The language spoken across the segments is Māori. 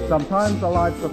Sometimes I like the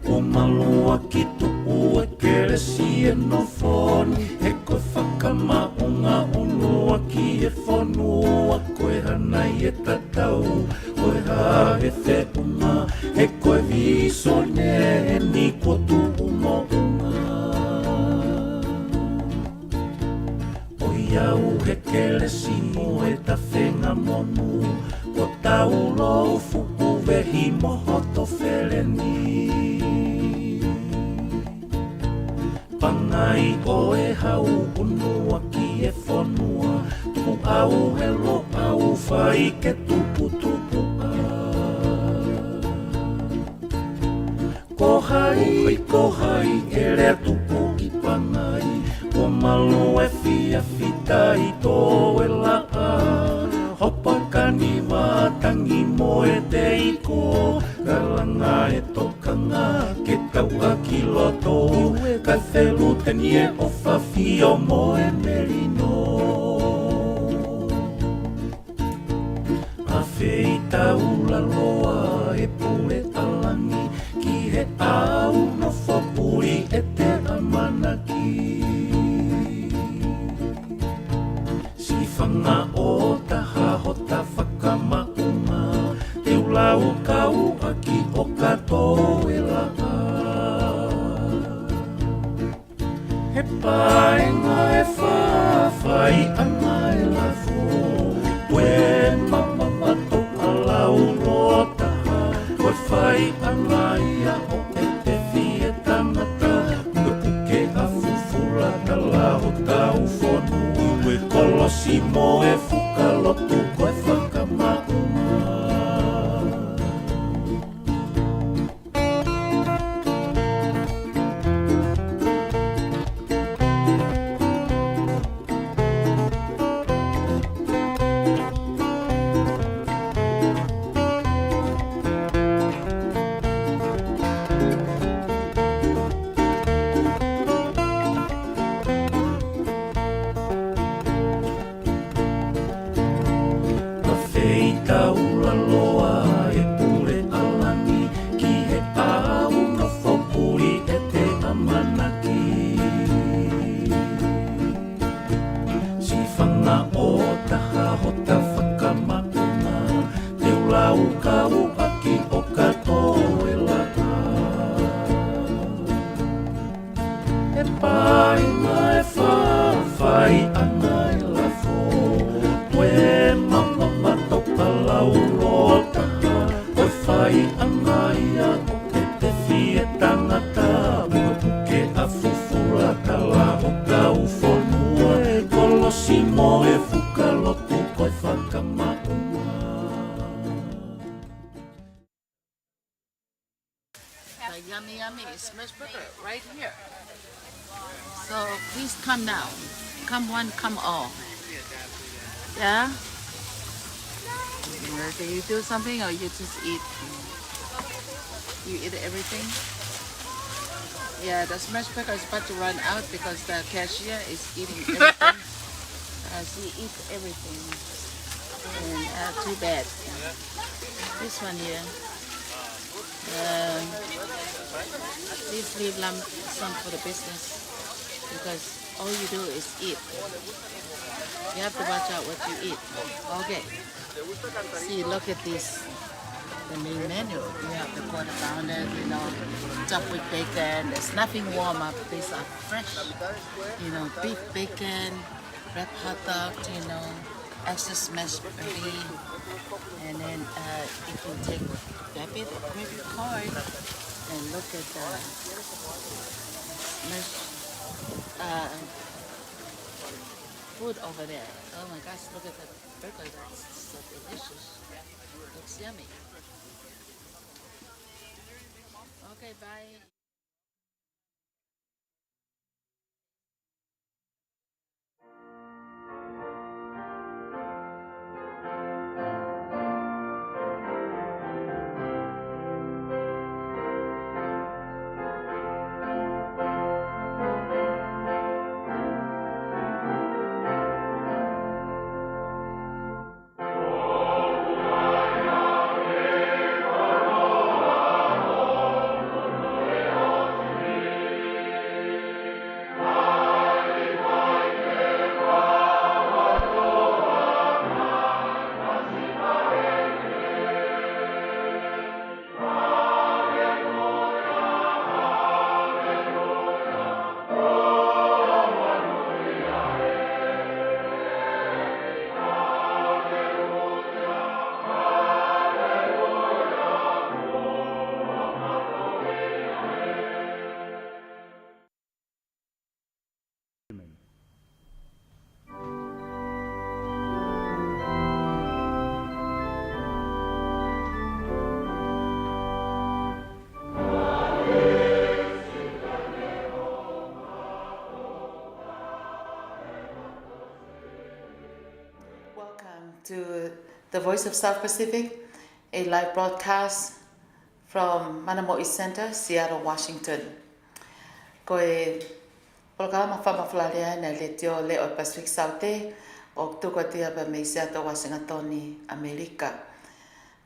Umalua kitu ue kere si e no foni, e koe iau hekele simo e ta whenga monu. Ko tau lou fuku vehi mohoto wheleni. Pangai o e hau unua ki e whonua. Tupu au he lo au whai ke tupu tupu a. Ko hai e rea tupu ki pangai. Ko malo e fia fitai tō e la a. Hopa kani watangi mo e te iko. Galanga e tokanga ke tau a ki loto. Ka whelu te nie o whawhio mo e merino. A whei tau la loa e pule alangi. Ki he au no whapuri e te amanaki. Si whanga o taha ho ta whakamaunga. Te ulau kau aki o kato e la a. He paenga e whawhai anga e la fo. Pue mamamato a lau roa taha. Koe whai anga ia o e te fie tangata. Ue puke a fufura ta lau tau whonu. Ue kolosi mo e whukalotu koe whakamaunga. Yummy, yummy smash burger right here. So please come now. Come one, come all. Yeah? Or do you do something or you just eat? You eat everything? Yeah, the smash burger is about to run out because the cashier is eating everything. She eats everything. And too bad. This one here. Please leave some for the business because all you do is eat. You have to watch out what you eat. Okay. See, look at this. The main menu. You have the quarter pounder, you know, topped with bacon. There's nothing warm up. These are fresh. You know, beef bacon, wrap hot dog, you know, extra smashed burger. And then if you take debit or credit card and look at the food over there. Oh my gosh, look at the burger. That's so delicious. Looks yummy. Okay, bye. to the Voice of South Pacific, a live broadcast from Manamoi Center, Seattle, Washington. Koe programa whamawhalarea na le teo le o Pacific South o tukotia pa me Seattle, Washington, Amerika.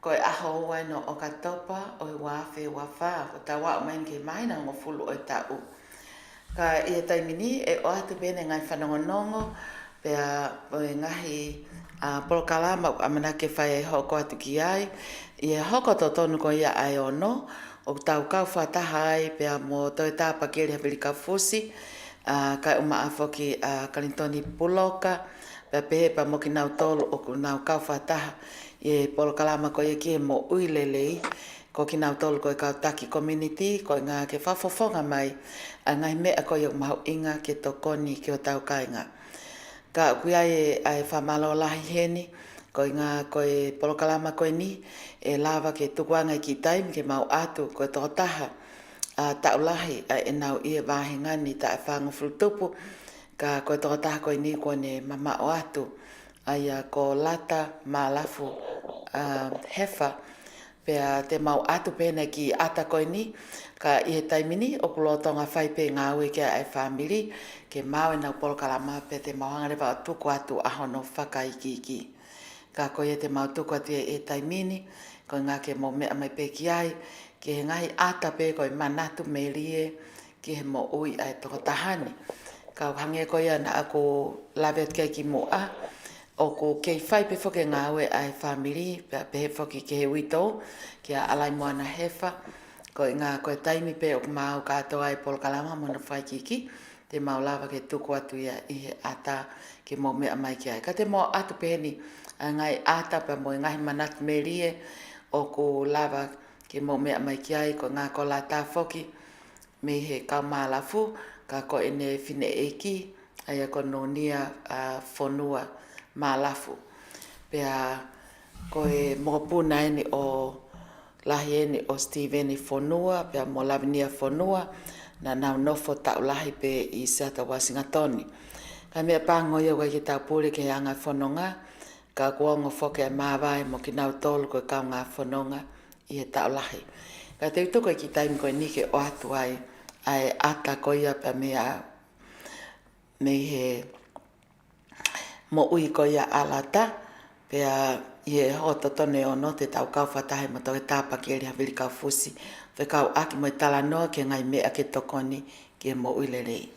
Koe aho ua no o katopa o i wafe wafa o tawa o main ke maina ngo fulu o tau. Ka ia taimini e o atu bene ngai whanongonongo pea o ngahi polokalama amana ke whai hoko atu ki ai. Ia hoko to tonu ko ia ai ono o tau kau whataha ai pea mo toi tā Pakieli Havili Kaufusi ka uma afoki Kalintoni Puloka pea pehe pa mo ki nau tolu o ku nau kau whataha e polokalama ko ia ki mo ui Lelei ko ki nau tolu ko i Kautaki community ko i ngā ke whafofonga mai a ngai mea ko i o mahu inga ke tokoni ki o tau kainga. Ka kuia e whamalo lahi heni ko i ngā ko i polokalama ko i ni e lava ke tukuanga i ki taimi ke mau atu ko i totaha taulahi e nau i e wahingani ta e whangu fulutupu ka ko i totaha ko i ni ko ne mama o atu aia ko lata malafu hefa pea te mau atu pena ki ata koe ni ka i he taimini o kulotonga whai pe ngā ue kia ai whamiri ke mau e nau polokalama pe te mau hangarewa o tuku atu ahono whakaikiki. Ka koe te mau tuku atu e taimini ko ngā ke mo mea mai pe ki ai ke he ngahi ata pe koe manatu me rie ki he mo ui ai toko tahani. Ka hange koe ana ako lavet kei ki mua o ko kei whai pe whoke ngā ue ai whamiri pe he whoki ke he wito ki a alai moana hefa ko i ngā koe taimi pe o mau katoa ai polokalama mona whai kiki te mau lava ke tuku atu ia i he ata ke mo mea mai ki ai. Ka te mo atu pe ni ngai ata pe mo i ngahi manatu me rie o ko lava ke mo mea mai ki ai ko ngā ko la tā whoki me he kaumalafu ka ko ene fine eki ai ko nonia whonua malafu. Pea koe mokopuna eni o lahi eni o Steveni whonua, pea mo lavinia whonua, na nau nofo tau lahi pe i Seattle, Washington. Ka mea pāngo ia wai ki tau pūre ke anga whanonga, ka kuongo whoke a māwai mo ki nau tolu koe kau ngā whanonga i he tau lahi. Ka te utuko ki taimi koe nike o atu ai ata koe ia pea mea me he mo ui ko ia alata pea ie hoto tone ono te tau kau whatahe mo tau e tā Pakieli Havili Kaufusi te kau aki mo i tala noa ke ngai mea ke tokoni ki mo ui Lelei.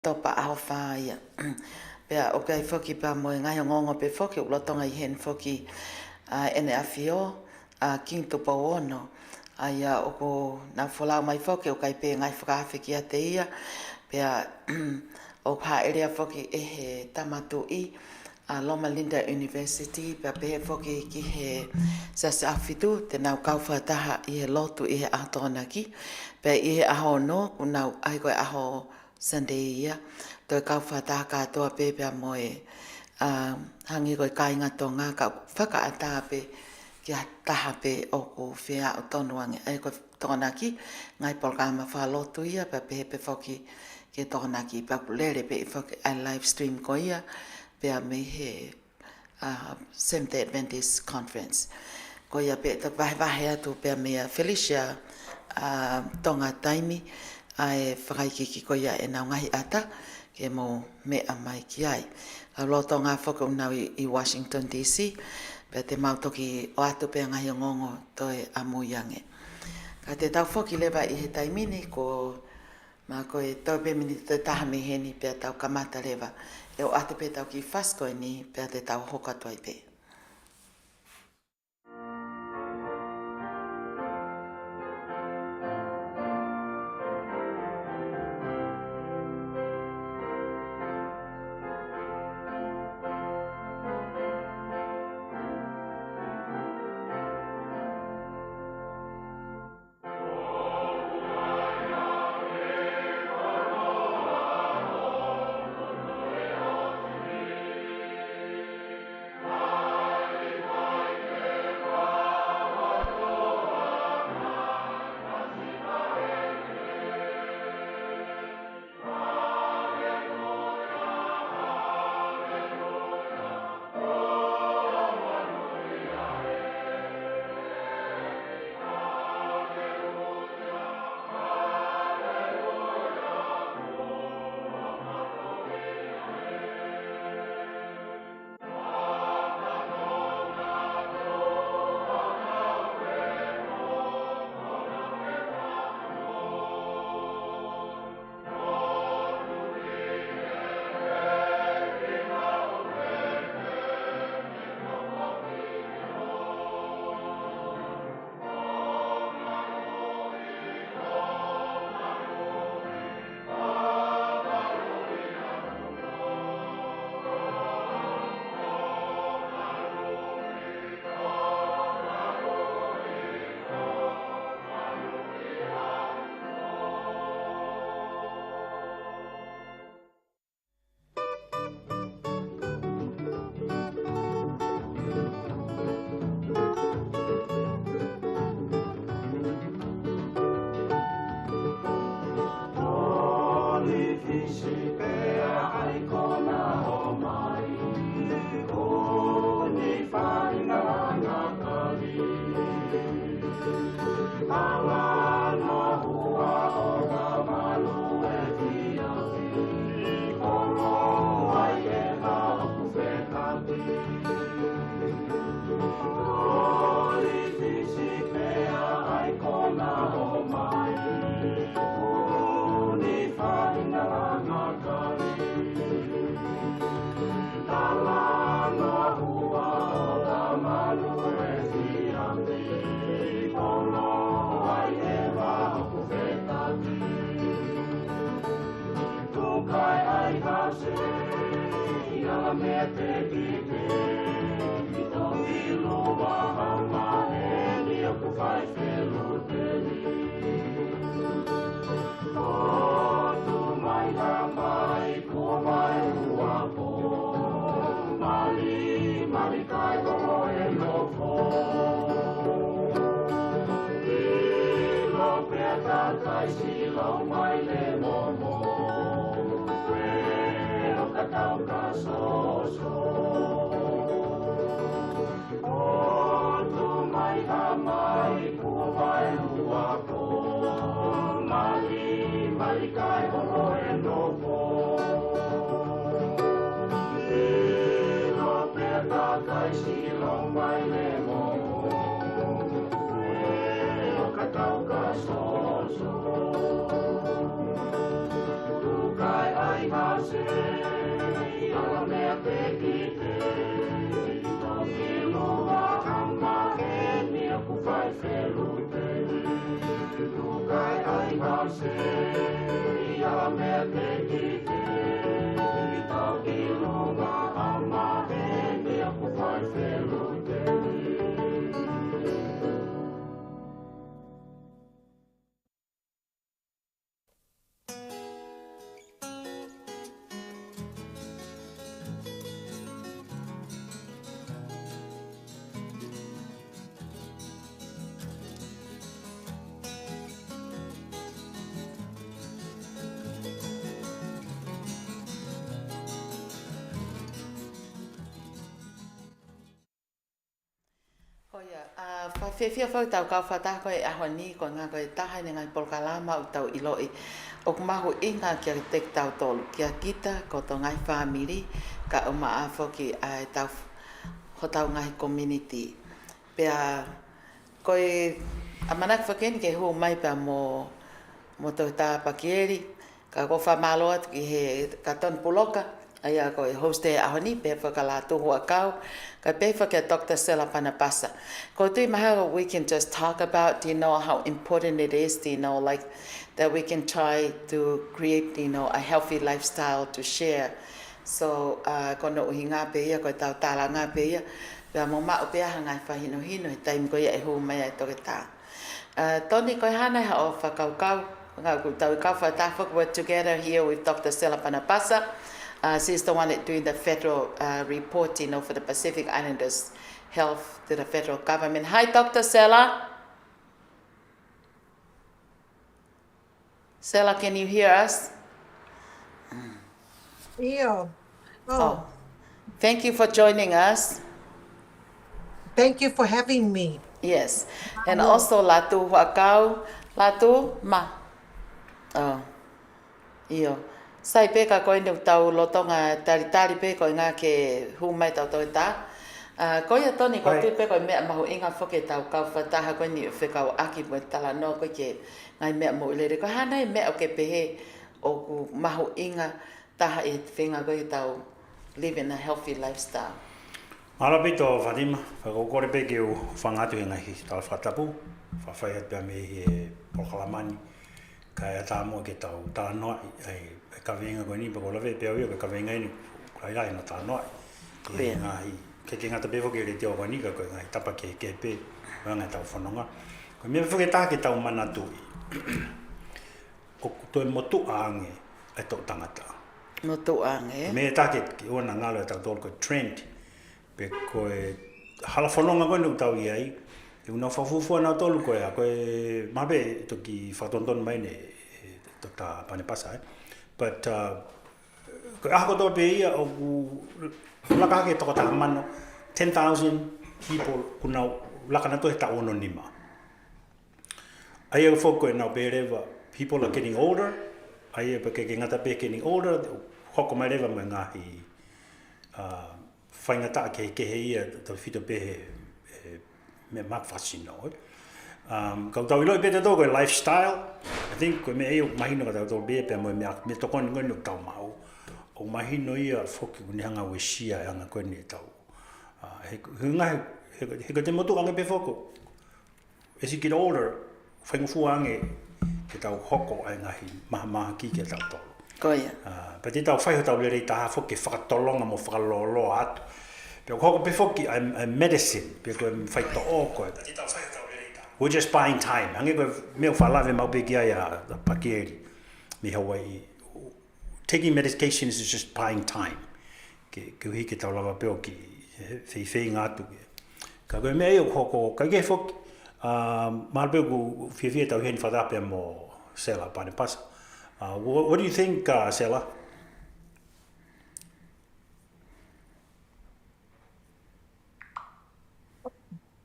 topa aho whaia. Pea o kai whoki pa moe ngai ngongo pe whoki o lotonga I hen whoki ene awhio King Tupa Ono. Aia o ko na wholau mai whoki o kai pe ngai whakawhi ki a te ia. Pea o ha erea whoki e he tamatu I Loma Linda University. Pea pe he whoki ki he sasa awhitu te nau kauwhataha I he lotu I he ahatona ki. Pea I he aho no ku nau ai koe aho Sunday ia. Toi kauwhataha katoa pe pea moe hangi koe kainga tonga ka whakaata pe kia taha pe o ko whea o tonuange. Ai koe tona ki ngai polkama whalotu ia pe pe pe whoki ke tona ki pa kulere pe whoki a live stream ko ia pea me he Seventh-day Adventist Conference. Ko ia pe ta vahe atu pea mea Felicia tonga taimi ai whakaikiki ko ia e nau ngahi ata ke mo mea mai ki ai. Ka loto ngā whaka unau I Washington DC, pe te mautoki o atu pe ngahi o ngongo toi amuiange. Ka te tau whoki lewa I he taimini ko mā koe tau pe mini te taha me heni pe tau kamata lewa. E o atu pe tau ki whaskoe ni pe te tau hoka toi pe. Whawhiawhia whau tau kawhata koe ahoni ko ngā koe taha ni ngai polkalama o tau iloi. O kumahu inga kia tek tau tolu. Kia kita ko to ngai whamiri ka o maa whoki ai tau ho tau ngai community. Pea koe amanak whakeni ke hu mai pea mo tau tā Pakieli. Ka ko whamaloa ki he katon puloka. Aia ko host e ahoni pe whakala tuhu a kau. Ka pe whake Dr. Sela Panapasa. Ko tui maha we can just talk about, do you know how important it is, do you know, like that we can try to create, you know, a healthy lifestyle to share. So, kono uhi ngā pe ia, ko tau tāla ngā pe ia. Pea mo mao pe aha ngai whahino hino, he taim ko ia e hu mai ai toke tā. Toni koe hana ha o whakaukau. Ngā tau kau whatawhak, we're together here with Dr. Sela Panapasa. She's the one that doing the federal report, you know, for the Pacific Islanders' health to the federal government. Hi, Dr. Sela. Sela, can you hear us? Yeah. Oh. Thank you for joining us. Thank you for having me. Yes. And also, Latu Huakau. Latu, ma. Oh. Iyo. Sai pe ka koe neu tau lotonga tari pe koe ngā ke hu mai tau toi tā. Koe a toni ko tui pe koe mea mahu inga whoke tau kau whataha koe ni whekau aki mo tala no koe ke ngai mea mo ilere. Koe hana e mea o ke pehe o ku mahu inga taha e whenga koe tau live in a healthy lifestyle. Marapito Fatima, whakokore pe ke u whangatu e ngahi tala whatapu, whawhai at pia me he pokalamani, kai a tā mua ke tau tā noa e ka venga koe ni pa kola ve pia ua ka venga ini kai rai no tā noa. E ngahi, ke ngata pe whoke re te o koe ni ka koe ngahi tapa ke pe, wanga tau whanonga. Koe mea whoke tā ke tau manatu i, o toi motu aange e tau tangata. Motu aange? Mea tā ke ona ngalo e tau tōru koe trend, pe koe hala whanonga koe nuk tau i ai, e una whawhufua nā tolu koe a, koe mabe toki whatonton mai ne tā Panapasa. But koe ahako tō pe ia o ku laka hake toko tā mano, 10,000 people kuna laka na to he tā ono nima. Ai au whoko e nau pe rewa, people are getting older, ai e ke ngata pe getting older, hoko mai rewa mai ngahi whaingata ke he ia tau whito pe me mak fascino. Kau tau iloi pete tō koe lifestyle, I think koe me eo mahino ka tau tō bepe me tokoni ngoi nuk tau mau. O mahino ia whoki kuni hanga we shia e anga koe ni tau. He ko te motu ange pe whoko. As you get older, whaingu fuange ke tau hoko ai ngahi maha ki ke tau tolu. Koia. Pa te tau whaiho tau lerei taha whoki whakatolonga mo whakalolo atu. Pea hoko pe whoki a medicine, pea koe whai to o koe. Pa te tau whaiho tau lerei taha. We're just buying time. Ange koe meo whalawe mau pe ki ai a Pakieli, mi Hawaii. Taking medication is just buying time. Ke uhi ke tau lawa peo ki whei ngātu. Ka koe mea eo hoko, ka ke whoki. Marpeo ku whiawhia tau heni whadapea mo Sela Panapasa. What do you think, Sela?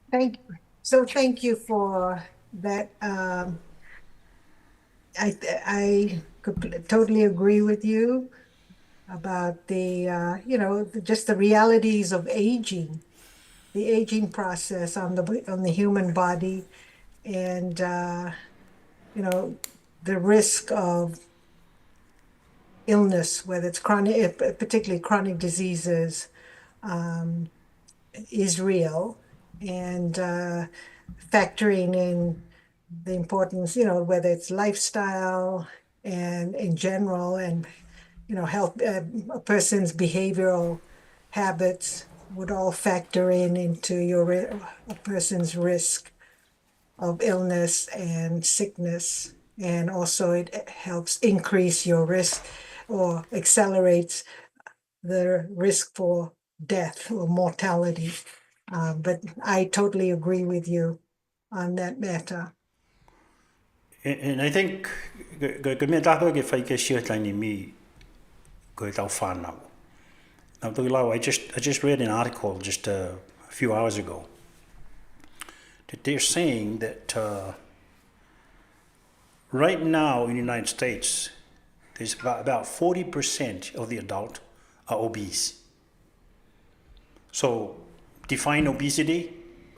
Thank you for that. I totally agree with you about the just the realities of aging, the aging process on the human body, and the risk of illness, whether it's chronic, particularly chronic diseases, is real, and factoring in the importance, whether it's lifestyle and in general, and health, a person's behavioral habits would all factor into a person's risk of illness and sickness. And also it helps increase your risk or accelerates the risk for death or mortality. But I totally agree with you on that matter. And I think go me tato ke fai ke shia tani mi go tau whanau. Now I just read an article just a few hours ago that they're saying that right now in the United States there's about 40% of the adult are obese. So define obesity.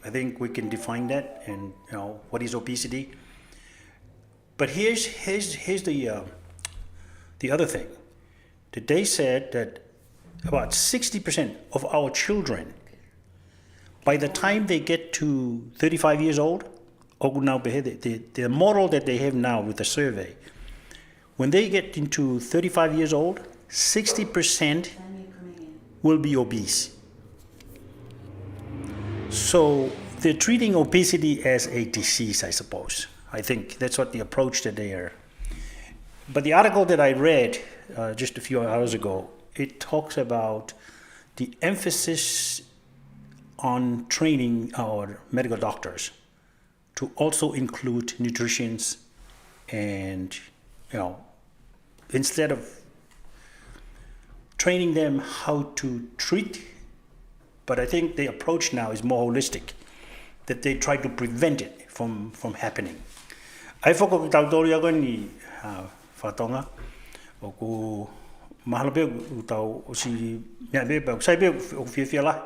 I think we can define that, and what is obesity. But here's the other thing. That they said that about 60% of our children, by the time they get to 35 years old, the model that they have now with the survey, when they get into 35 years old, 60% will be obese. So they're treating obesity as a disease, I suppose. I think that's what the approach that they are. But the article that I read just a few hours ago, it talks about the emphasis on training our medical doctors to also include nutrition and, instead of training them how to treat, but I think the approach now is more holistic, that they try to prevent it from happening. Ai whako ki tau tori ako ni whatonga, o ku mahala peo u tau o si mea peo, o sai peo o whiawhia la,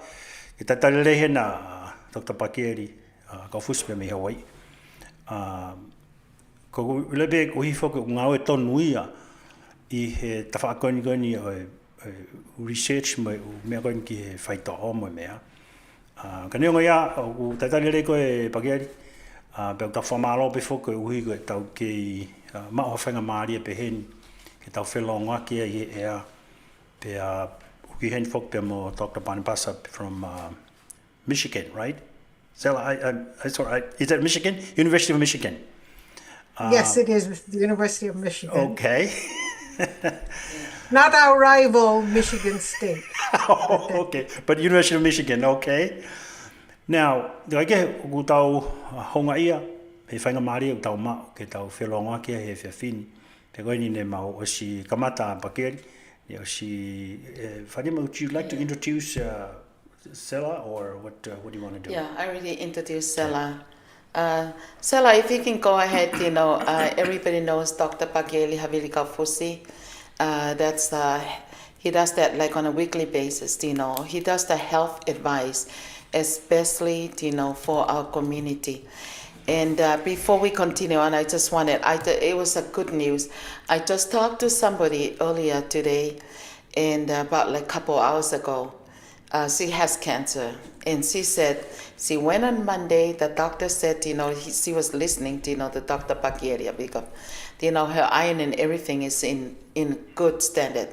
ki tai lehe na Dr. Pakieli Kaufusi pe me Hawaii. Ko ule peo ko hi whako ngau e tonu ia i he tawhaakoni o research mo mea koe ki he whaita o mo mea. Ka neonga ia, o tai lehe ko e Pakieli, pe tau whamalo pe whoko e uhi koe tau ki maho whenga maaria pe hen, ke tau whelonga ki e ea, pe uki hen whok pe mo Dr. Banipasa from Michigan, right? Sorry, is that Michigan? University of Michigan. Yes, it is the University of Michigan. Okay. Not our rival, Michigan State. Okay, but University of Michigan, okay. Now, I get go tau honga ia, he whainga maari o tau ma, ke tau whelonga kia he whiawhini. Te koe ni ne mau o si kamata Pakieli, o si, Fatima, would you like to introduce Sela, or what do you want to do? Yeah, I already introduced Sela. Sela, if you can go ahead, everybody knows Dr. Pakieli Havili Kaufusi. He does that like on a weekly basis, He does the health advice, especially, for our community. And before we continue on, I just wanted, it was a good news. I just talked to somebody earlier today, and about like a couple hours ago. She has cancer, and she said she went on Monday. The doctor said, she was listening to, the Dr. Pakieli because, her iron and everything is in good standard.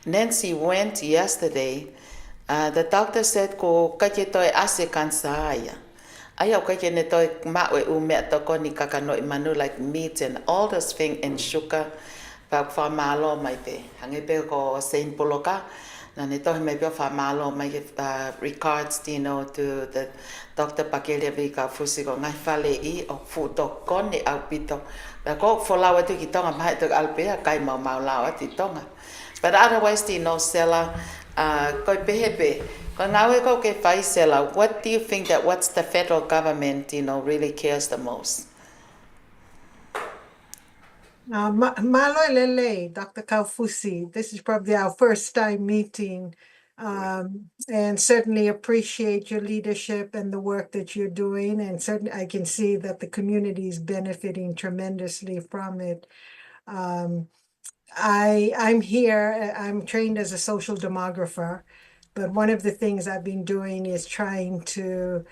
And then she went yesterday. The doctor said, "Ko kaje toi ase cancer aya. Aya kaje ne toi mawe ume to ko ni kakano imanu like meat and all those things and sugar. Pak fa malo mai pe. Hange pe ko Saint Poloka." Na ne tohi mai pia whamalo mai regards, to the Dr. Pakieli Havili Kaufusi ko ngai Fale'i o futo kone au pito. Na ko folawa tu ki tonga mai tu alpea kai mau lawa ti tonga. But otherwise, Sela, ko pehepe, ko ngawe ko ke whai Sela, what do you think what's the federal government, really cares the most? Malo Lelei, Dr. Kaufusi, this is probably our first time meeting, and certainly appreciate your leadership and the work that you're doing, and certainly I can see that the community is benefiting tremendously from it. I'm here, I'm trained as a social demographer, but one of the things I've been doing is trying to,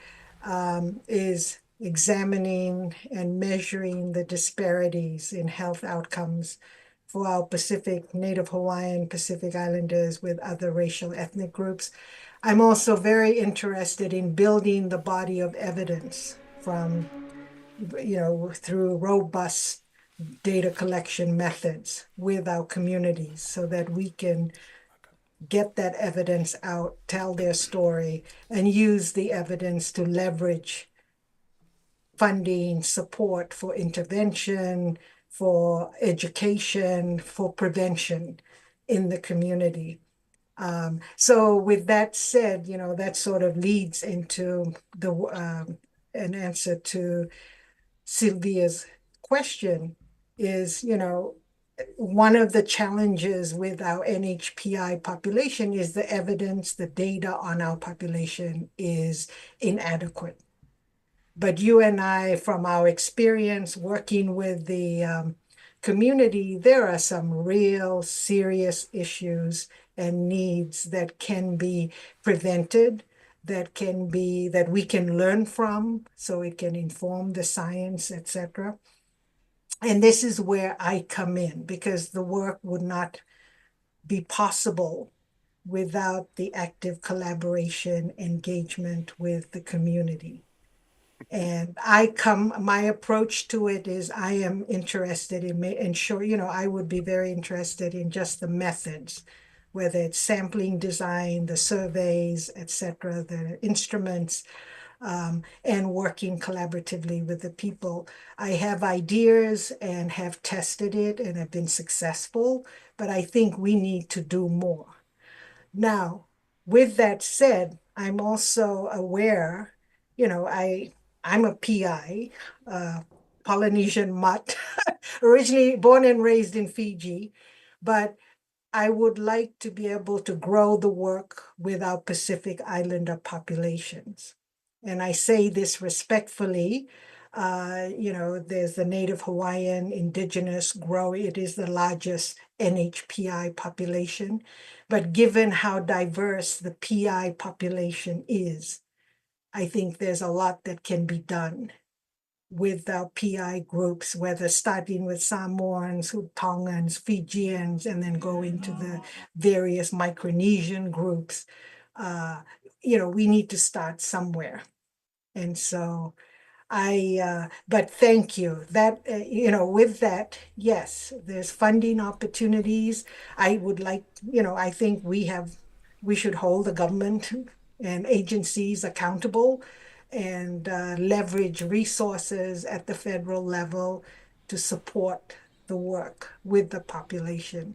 is examining and measuring the disparities in health outcomes for our Pacific, Native Hawaiian, Pacific Islanders with other racial ethnic groups. I'm also very interested in building the body of evidence from, through robust data collection methods with our communities so that we can get that evidence out, tell their story, and use the evidence to leverage funding, support for intervention, for education, for prevention in the community. So with that said, that sort of leads into an answer to Sylvia's question is, one of the challenges with our NHPI population is the evidence, the data on our population is inadequate. But you and I, from our experience working with the community, there are some real serious issues and needs that can be prevented, that we can learn from, so it can inform the science, etc. And this is where I come in, because the work would not be possible without the active collaboration, engagement with the community. And my approach to it is I am interested in ensure, I would be very interested in just the methods, whether it's sampling design, the surveys, etc., the instruments, and working collaboratively with the people. I have ideas and have tested it and have been successful, but I think we need to do more. Now, with that said, I'm also aware, I'm a PI, Polynesian mutt, originally born and raised in Fiji, but I would like to be able to grow the work with our Pacific Islander populations. And I say this respectfully. There's the Native Hawaiian indigenous grow. It is the largest NHPI population. But given how diverse the PI population is, I think there's a lot that can be done with our PI groups, whether starting with Samoans, Tongans, Fijians, and then going to the various Micronesian groups. We need to start somewhere. And so but thank you. That, with that, yes, there's funding opportunities. I would like, I think we should hold the government and agencies accountable and leverage resources at the federal level to support the work with the population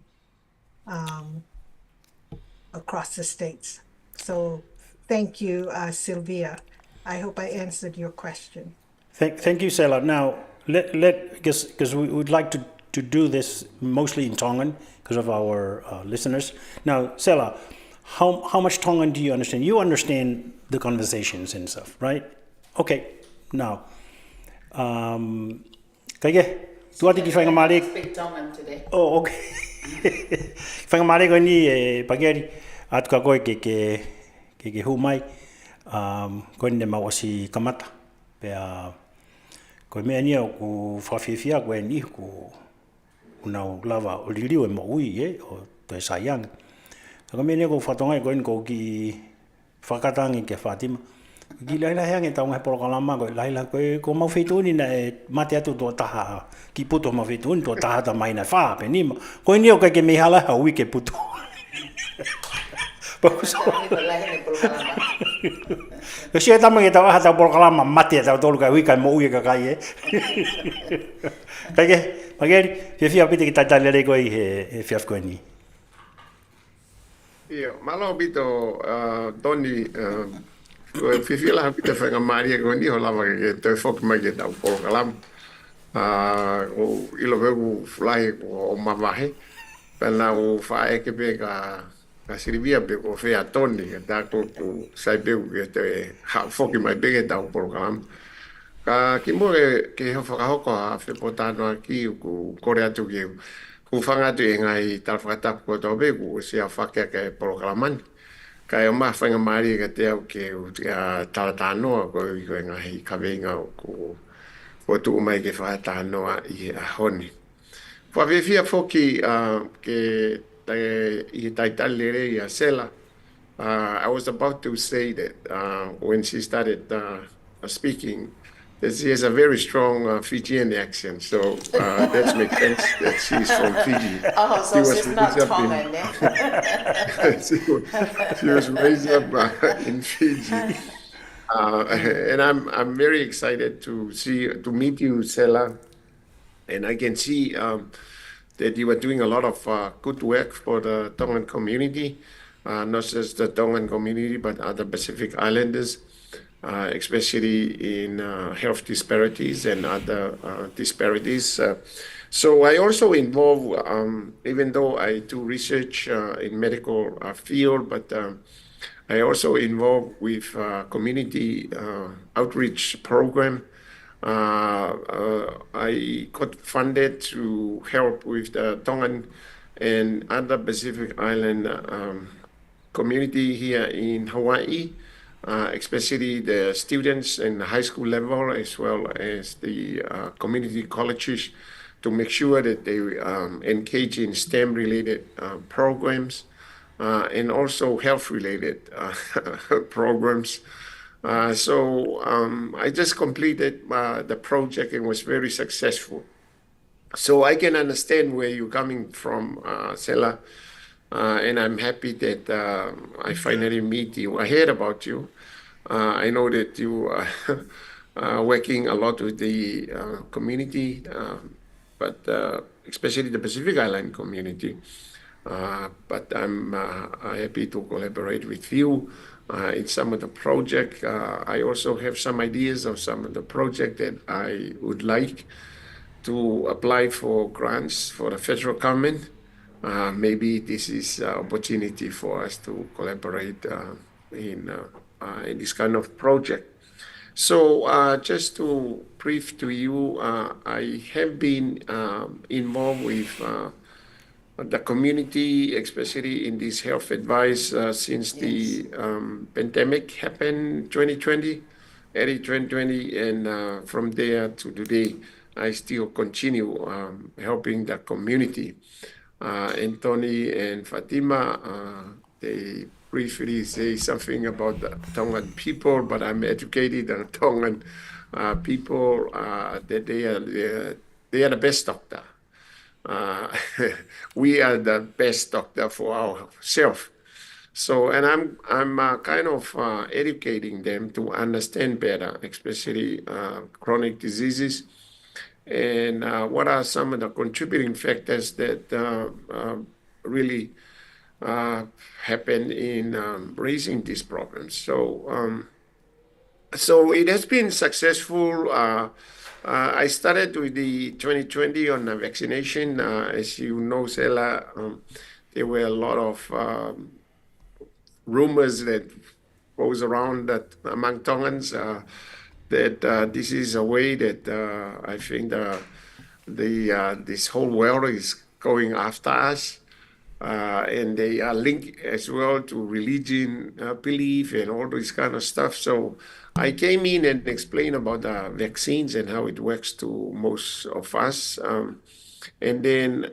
across the states. So thank you, Sylvia. I hope I answered your question. Thank you, Sela. Now, because we would like to do this mostly in Tongan because of our listeners. Now, Sela, how much Tongan do you understand? You understand the conversations and stuff, right? Okay. Now, kaya tuati ki whaingamare. Speak Tongan today. Oh, okay. Whaingamare ko ni Pakieli at ka koe ke humai. Ko ni mau si kamata. Pea ko mea nia ku whawhiwhia koe ni ku unau lava o liriu e maui o toi sayang. Ko mea nia ku whatongai koe ni ko ki whakatangi ke Fatima. Ki laila heange tau ngai porokalama koe laila koe ko mau whetuni na e mate atu tō taha ki puto mau whetuni tō taha ta mai na wha pe nima. Koe ni o kai ke mehala haui ke puto. Ko sia tama ke tawa hata porokalama mate tau tolu kai hui kai mo ui ka kai e. Kai ke Pakieli fia pite ki tata lelei koe he fiaf koe ni. Io, malo bito Tony ko fifila pite fenga Maria ko ni hola ke te fok mai ke tau porokalama. O ilo vegu fly o mavahe. Pela o fae ke pe ka sirivia pe ko fea Tony ke ta ko sai pe ke te foki mai pe ke tau porokalama. Ka ki mo ke ho whakahoko a whepotano aki ku kore atu ke ku whangatu e ngai talwhakatapu ko tō beku, si a whakea ke programani. Kai o maa whainga maari ka te au ke taratanoa ko i koe ngahi ka veinga ko tu mai ke whaatanoa i a honi. Whawewhia whoki ke i taitali Lelei i a Sela. I was about to say that when she started speaking, that she has a very strong Fijian accent, so that makes sense that she's from Fiji. Oh, so she's not Tongan, she was raised up in Fiji, and I'm very excited to meet you, Sela, and I can see that you are doing a lot of good work for the Tongan community. Not just the Tongan community, but other Pacific Islanders, especially in health disparities and other disparities. So I also involve, even though I do research in medical field, but I also involve with community outreach program. I got funded to help with the Tongan and other Pacific Island community here in Hawaii, especially the students in the high school level, as well as the community colleges, to make sure that they engage in STEM-related programs and also health-related programs. So I just completed the project and was very successful. So I can understand where you're coming from, Sela. And I'm happy that I finally meet you. I heard about you. I know that you are working a lot with the community, but especially the Pacific Island community. But I'm happy to collaborate with you in some of the project. I also have some ideas of some of the project that I would like to apply for grants for the federal government. Maybe this is an opportunity for us to collaborate in this kind of project. So just to brief to you, I have been involved with the community, especially in this health advice since the pandemic happened 2020, early 2020, and from there to today, I still continue helping the community. And Tony and Fatima, they briefly say something about the Tongan people, but I'm educated on Tongan people that they are the best doctor. We are the best doctor for ourselves. So, and I'm kind of educating them to understand better, especially chronic diseases, and what are some of the contributing factors that really happen in raising these problems. So, so it has been successful. I started with the 2020 on the vaccination. As you know, Sela, there were a lot of rumors that goes around that among Tongans that this is a way that I think this whole world is going after us. And they are linked as well to religion, belief, and all this kind of stuff. So I came in and explained about the vaccines and how it works to most of us. And then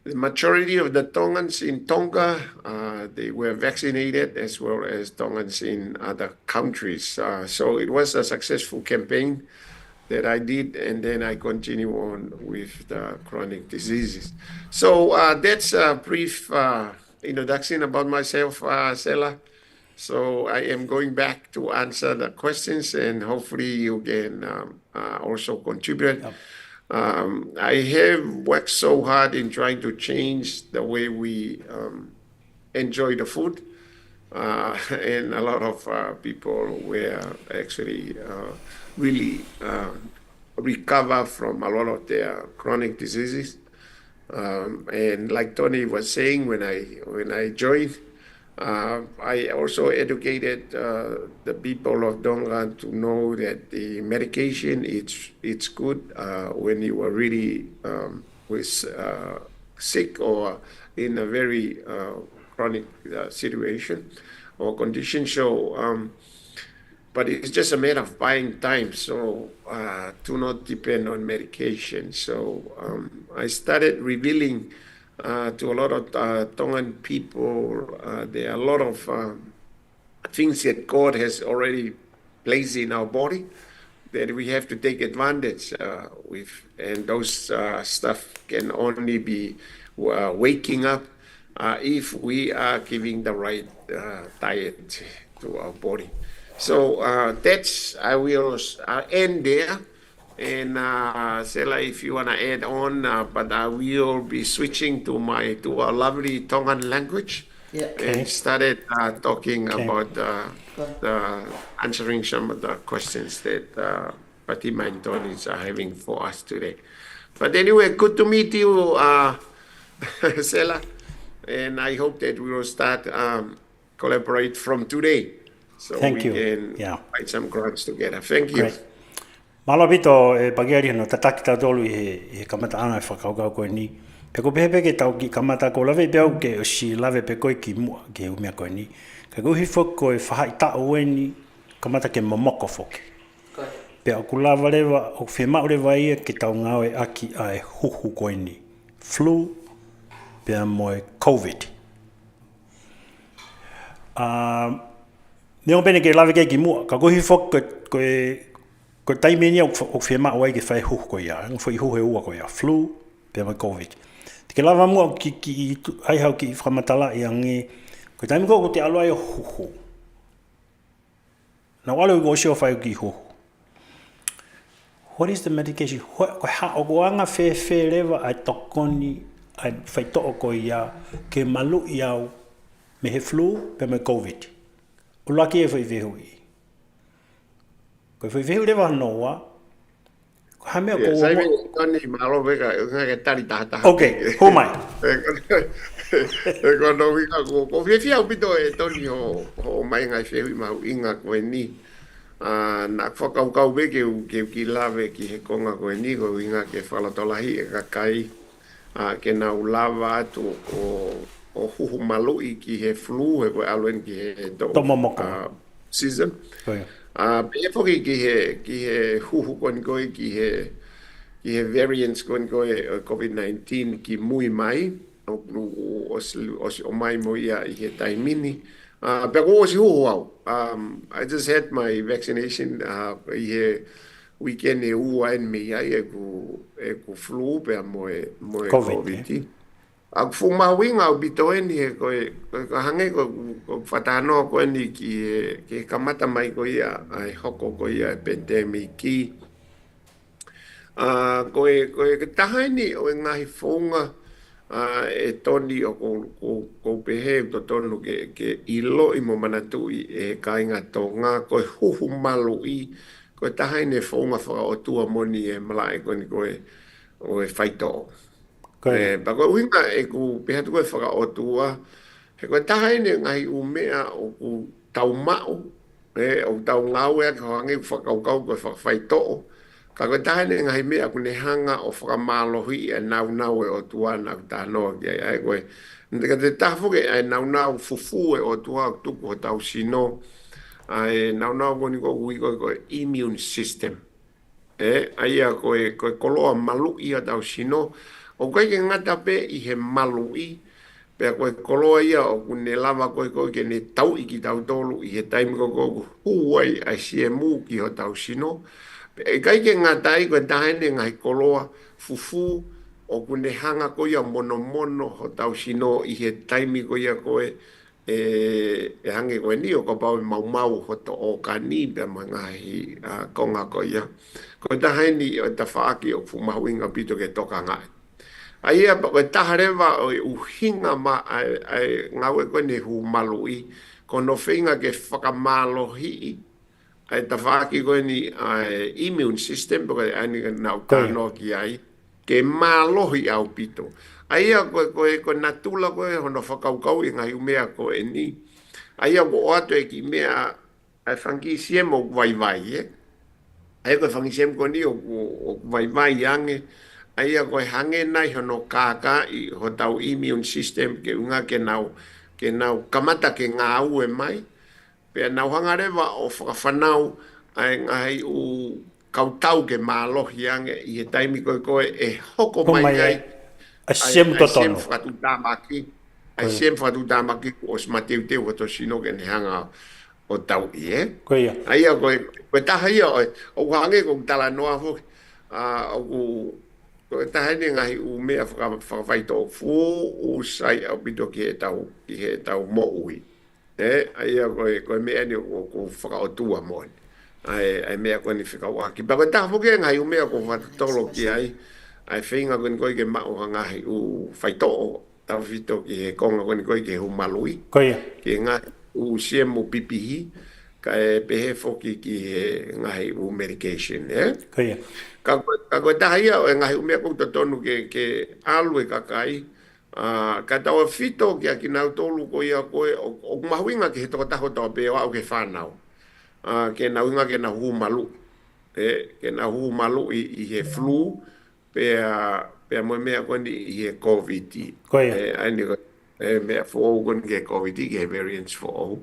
the majority of the Tongans in Tonga, they were vaccinated, as well as Tongans in other countries. So it was a successful campaign that I did, and then I continue on with the chronic diseases. So that's a brief introduction about myself, Sela. So I am going back to answer the questions, and hopefully you can also contribute. Yep. I have worked so hard in trying to change the way we enjoy the food, and a lot of people were actually really recover from a lot of their chronic diseases. And like Tony was saying, when I joined, I also educated the people of Tonga to know that the medication it's good when you are really was sick or in a very chronic situation or condition. So, but it's just a matter of buying time. So do not depend on medication. So I started revealing to a lot of Tongan people. There are a lot of things that God has already placed in our body that we have to take advantage with, and those stuff can only be waking up if we are giving the right diet to our body. So that's, I will end there. And Sela, if you want to add on, but I will be switching to our lovely Tongan language. Yeah. And started talking about Go. answering some of the questions that Fatima and Tony are having for us today. But anyway, good to meet you, Sela. And I hope that we will start collaborate from today. So Thank you. Can find some grants together. Thank you. Great. Malapito Pakieli no tataki tolu he kamata ana whakaukau koe ni. Peko pepe ke tau ki kamata ko lave peo ke o si lave pe koe ki mua ke umea koe ni. Ka kuhi whako e whahai tau e ni kamata ke mamoko whoke. Pea ku lava lewa o whema urewa ia ke tau ngau e aki a e huhu koe ni. Flu, pea moe COVID. Neo pene ke lave ke ki mua. Ka kuhi whako ko taimenia o whema o ke whai huhu koe ia. Ngā whai huhu e ua koe ia. Flu, pea moe COVID. Ke lava mua ki ai hau ki whamatala i ange ko taimi ko te aloa e huhu. Na wale ko sio whai ki huhu. What is the medication? Ko ha o anga fe lewa ai tokoni ai whai to'o ko ia ke malu i au me he flu pe me COVID. O laki e whai vehu i. Ko whai vehu lewa noa. Yes, I mean, Tony malo vega, que tari taha. Okay, who mai? Quando vi ko fia upito e Tony o mai ngai fehui mau inga ko ni. Na whakaukau be ke ki lave ki he konga ko ni ko inga ke whalatolahi e kakai ke na ulava atu o huhu malui ki he flu he ko aluen ki he Tomomoko season. Pe foki ki he huhu kon koe ki he variants kon koe COVID-19 ki mui mai o mai mo ia i he taimini. Pe ko si huhu au. I just had my vaccination i he weekend e ua en me ia e ku flu pe moe COVID. Ak fuma winga o bitoeni he ko hange ko fatano ko ni ki kamata mai ko ia ai hoko ko ia pandemic ki ko tahani o ngai fonga e toni o ko pehe to tonu ke ilo i mo manatu e kainga tonga ko huhu malu i ko tahani fonga fa o tua moni e malai ko ni ko o e faito. Bako winga e ku peha tu koe whaka o tua, he koe tahaine ngai umea o ku tau mao, o tau ngau ea ki hoangi whakaukau koe whakawhaitoo, ka koe tahaine ngai mea ku ne hanga o whakamalohi e nau e o tua nau tānoa ki ai koe. Ndeka te tafuke e nau fufu e o tua tuku o tau sino, e nau koni ko hui koe immune system. Aia koe koloa malu ia tau sino, o koe ke ngata pe i he malui, pe koe koloa ia o kune lava koe ke ne tau i ki tau tolu i he taimi koe huai ai sie mu ki ho tau sino. E kai ke ngata i koe tahene ngai koloa fufu o kune hanga koe ia mono ho tau sino i he taimi koe ia koe e hange koe ni o ko pau mau ho to o ka ni pe mangahi konga koe ia. Koe tahene o ta whaaki o fumawinga pito ke toka ngai. Aia pa koe taharewa o uhinga ma ai ngawe koe ne hu malui kono whinga ke whakamalohi ai ta whaaki koe ni immune system pa koe ani nau tāno ki ai ke malohi au pito. Aia koe natula koe hono whakaukau i ngai umea koe ni. Aia ko oato e ki mea ai whangi siem o vai. Aia koe whangi siem koe ni o vai ange Aia koe hange nai hono kaka I ho tau immune system ke unga ke nau kamata ke ngā ue mai. Pea nau hangarewa o whakawhanau ai ngai u kautau ke mālohi ange I he taimi koe e hoko mai ngai a siem to siem tono. whakatu tāmaki. Ai siem whakatu tāmaki o smateu teu ho to sino ke ne hanga o tau I e. Koia. Aia koe taha ia o hange ko tala noa hoki. Koe taha ni ngahi u mea whakawhaito fu u sai au pito ki he tau mo ui. Aia koe mea ni o whakaotua moani. Ai mea koe ni whikawaki. Pa koe taha hoki ngahi u mea ko whatatolo ki ai. Ai whinga koe ke mao ngahi u whaito o tau whito ki he konga koe ke humalui. Koia. Ki ngahi u siemu pipihi. Ka e pehe foki ki he ngahi u medication. Koia. Ka koe taha ia o ngahi u mea kouta tonu ke alu e kakai. Ka tau whito ki a ki nau tolu ko ia koe o mahuinga ki he toko taho tau peo au ke whanau. Ke nau inga ke na humalu. Ke na humalu I he flu. Pea mo mea koe ni I he COVID. Koia. Aini koe mea fo koe ni ke COVID ki he variants fo au.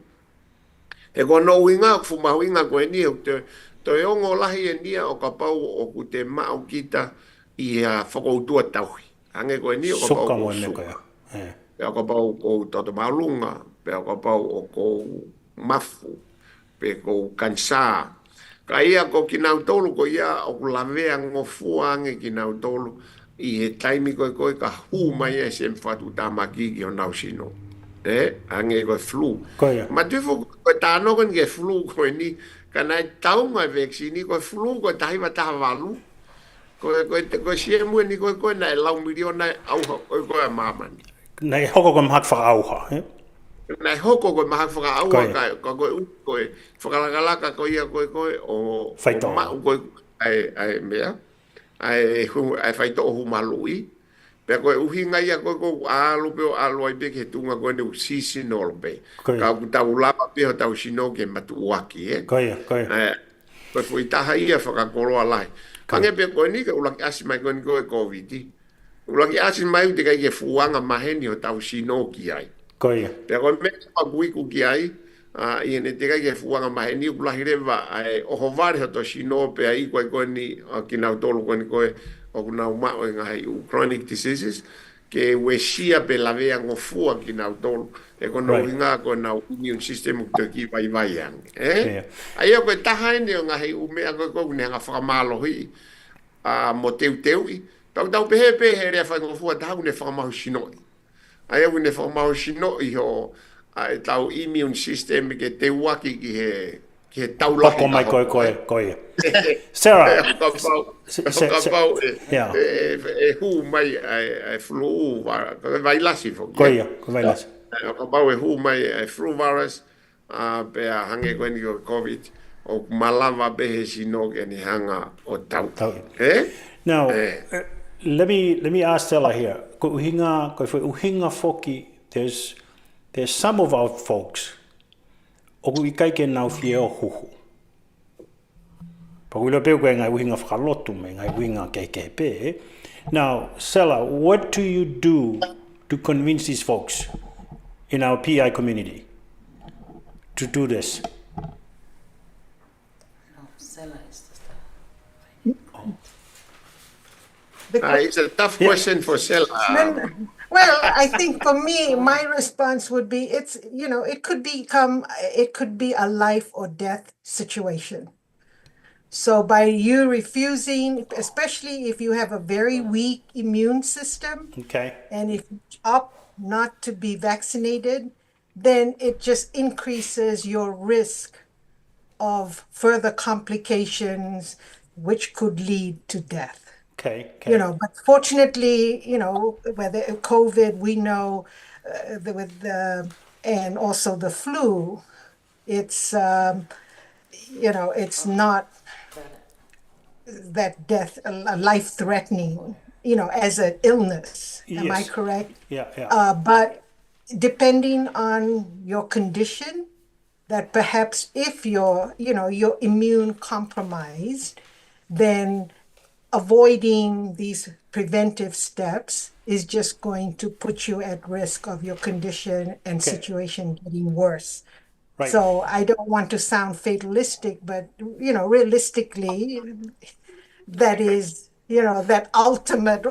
E ko no winga fu mahuinga koe ni to e ongo lahi e nia o ka pau o ku te mao kita I a whakoutua tauhi. Ange koe ni o ka pau o suka. Pea ka pau o toto maulunga. Pea ka pau o ko mafu. Pea ko kansa. Ka ia ko kinau tolu ko ia o ku lavea ngofua ange kinau tolu. I he taimi koe ka hu mai e sem whatu tamaki ki o nau sino. Ange koe flu. Ma tuifu koe tāno koe ke flu koe ni. Ka nai taunga vaccine koe flu koe tahiwa taha walu. Koe siemu ni koe nai lau miliona auha koe a mamani. Nei hoko koe mahak whakauha. Nai hoko koe mahak whakauha koe whakalakalaka koe ia koe o mau koe ai mea. Ai whaito o humalui. Pea koe uhinga ia koe alu peo alu ai peke he tunga koe neu seasonal pe. Ka ku tau lapa peo tau sino ke matu uaki. Koia. Koe fui taha ia whakakoroa lai. Kange pea koe ni ka ulaki asi mai koe COVID. Ulaki asi mai te kai ke fuanga maheni o tau sino ki ai. Koia. Pea koe mea kuiku ki ai. I ne te kai ke fuanga maheni ulahi rewa oho vare ho to sino pea I koe ni ki nau tolu koe o kuna umao e ngai chronic diseases ke wesia pe lavea ngofua ki nau tolu e kono inga ko nau immune system ko ki vai ang ai ko taha ni ngai umea ko ne nga whakamalo hi mo teu I tau pe he fa ngofua tau ne whakamalo sino ai ne whakamalo sino I ho ai tau immune system ke te waki ki he tau lahi Pako mai koe. Sarah. Kapau hu mai flu vai lasi fo. Koia, vai lasi. Kapau hu mai flu virus pe hange ko ni COVID o malava be sino ke ni hanga o tau. Now, let me ask Stella here. Ko uhinga foki, there's some of our folks o i kai ke nau fie o huhu. Pa wila peo koe ngai uhinga whakalotu me ngai uhinga kei pe. Now, Stella, what do you do to convince these folks in our PI community to do this? No, Stella is it's a tough question for Stella. Well, I think for me, my response would be, it could be a life or death situation. So by you refusing, especially if you have a very weak immune system, and if you opt not to be vaccinated, then it just increases your risk of further complications, which could lead to death. But fortunately, whether COVID, we know and also the flu, it's not that death, life-threatening, as an illness. Am I correct? Yeah. But depending on your condition, that perhaps if you're immune compromised, then avoiding these preventive steps is just going to put you at risk of your condition and situation getting worse. Right. So I don't want to sound fatalistic, but realistically, that is, that ultimate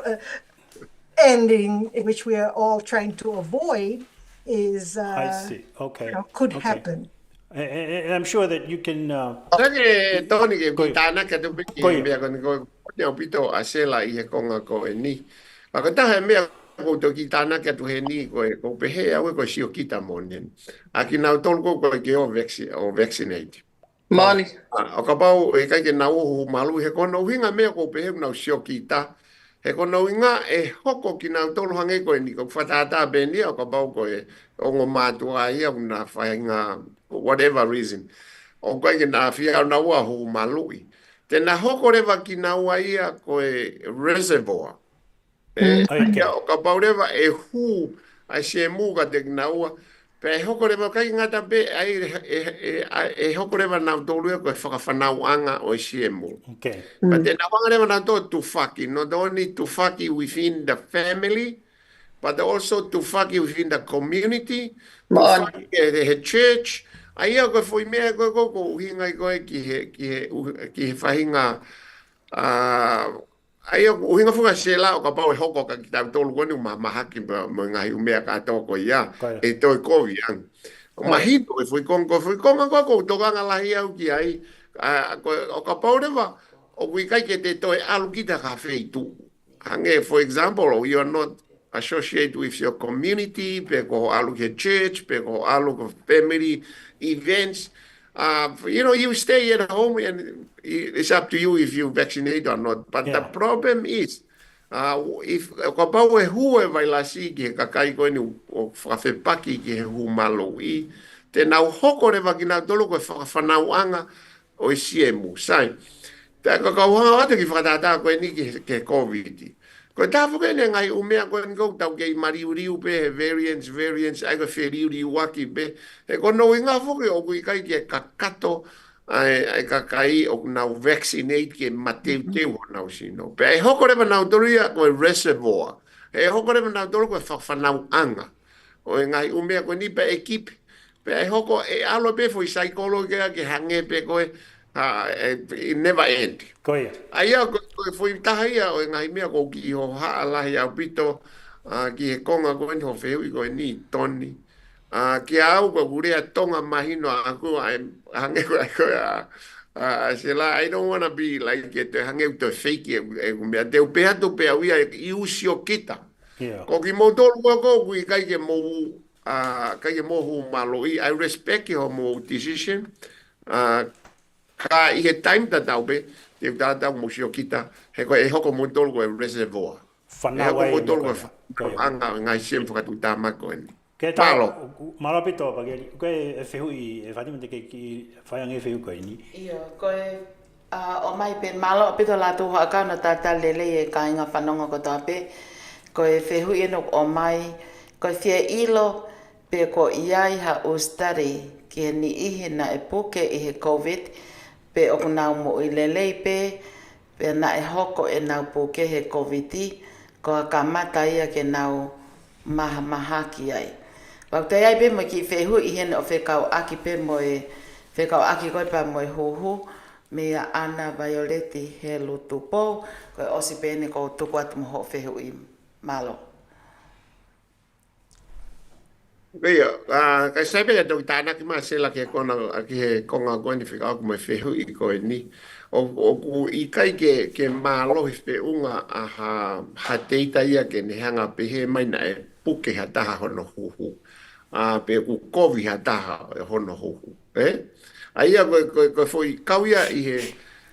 ending, which we are all trying to avoid, is I see. Okay. could Okay. happen. And I'm sure that you can. Sake Tony ke Go kitana ke tu piki ahead. mea ko ne opito asela I he konga ko ni. Ka ka ta he mea ko to kitana ke tu he ni ko pe he awe ko sio kita monen. Aki na tol ko ke o vaccinate. Mani. O ka pau e kai ke na o malu he kono hinga mea ko pe he na sio kita. He kono inga e hoko ki na tol hange ko ni ko fatata be ni o ka pau ko e o ngo matua ia una fainga whatever reason. O kai ke na fia na ua ho malui. Te na hoko rewa ki na ua ia ko e reservoir. Okay. O ka pau rewa e hu a se mu ka te na ua. Pe hoko rewa kai ngata pe e hoko rewa na tolu e ko e whakawhanau anga o e se mu. Okay. But te na wanga rewa na to tufaki. Not only tufaki within the family, but also tufaki within the community, tufaki the church. Aia ko foi mea ko hinga ko ki he fahinga aia ko hinga funga sela o ka pau hoko ka ki tau tolu koni mahaki mo ngai mea ka to ko ia e to ko viang o mahito e foi konga ko to ganga la ia ki ai o ka pau rewa o kui kai ke te to e alu kita ka feitu hange for example you are not associate with your community, peko alu ke church, peko alu ke family events. You stay at home and it's up to you if you vaccinate or not. But the problem is, if ka pau e hua vai lasi ki ka kai ko ni o whakawhepaki ki he hu malo I, te nau hoko rewa ki nau tolo ko whakawhanau anga o I siemu. Sai, te ka kauhanga ate ki whakatata ko ni ke COVID. Ko tafu ke ne ngai umea ko ngo tau ke mari uriu pe variants ai ko feri uri waki pe e ko no inga fuke o kui kai ke kakato ai ka kai o na vaccinate ke mateu teu na sino pe e hoko re na autoria ko reservoir e hoko re na autoria ko fa anga o ngai umea ko ni pe equipe pe e hoko e alo pe foi psychology ke hange pe ko it never end. Koia. Aia ko foi tahia o ngai mea ko ki ho ha la ya pito ki he konga ko ho feu I ko ni toni. Ki au ko gure tonga mahino aku hange ko I don't want to be like it hange to fake e me te pe atu pe ia I usio kita. Ko ki motor ko kui kai ke mo kai ke mo hu malo I respect your mo decision. Ka I he time ta tau pe te tau mo sio kita he ko e hoko mo tolu ko reservoir Whanau ai mo tolu ko anga ngai sim whakatu tama ko ni ke tau malapito Pakieli ko e whehu I e whatima te ki whaiang e whehu ko ni Ia ko e o mai pe malo pito la tu haka na tata Lelei e ka inga whanonga ko tape ko e whehu I no o mai ko e whia ilo pe ko iai ha ustari ki ni ihi na e puke I he COVID pe o nau mo I Lelei pe na e hoko e nau puke he COVID ko ka mata ia ke nau maha ki ai. Wau te ai pe mo ki whehu I hene o whekau aki pe mo e whekau aki koe pa mo e huhu me a Ana Violeti he lutu pou ko e osi pene ko tuku atu mo ho whehu I malo. Ia, kai sai pe to tana ki ma sela ke kona ki he konga ko ni fika ko me fehu I ko ni o ku I kai ke malo fe unga ha teita ia ke ne hanga pe he mai na e puke ha taha hono huhu pe ku kovi ha taha hono huhu aia ko foi kauia I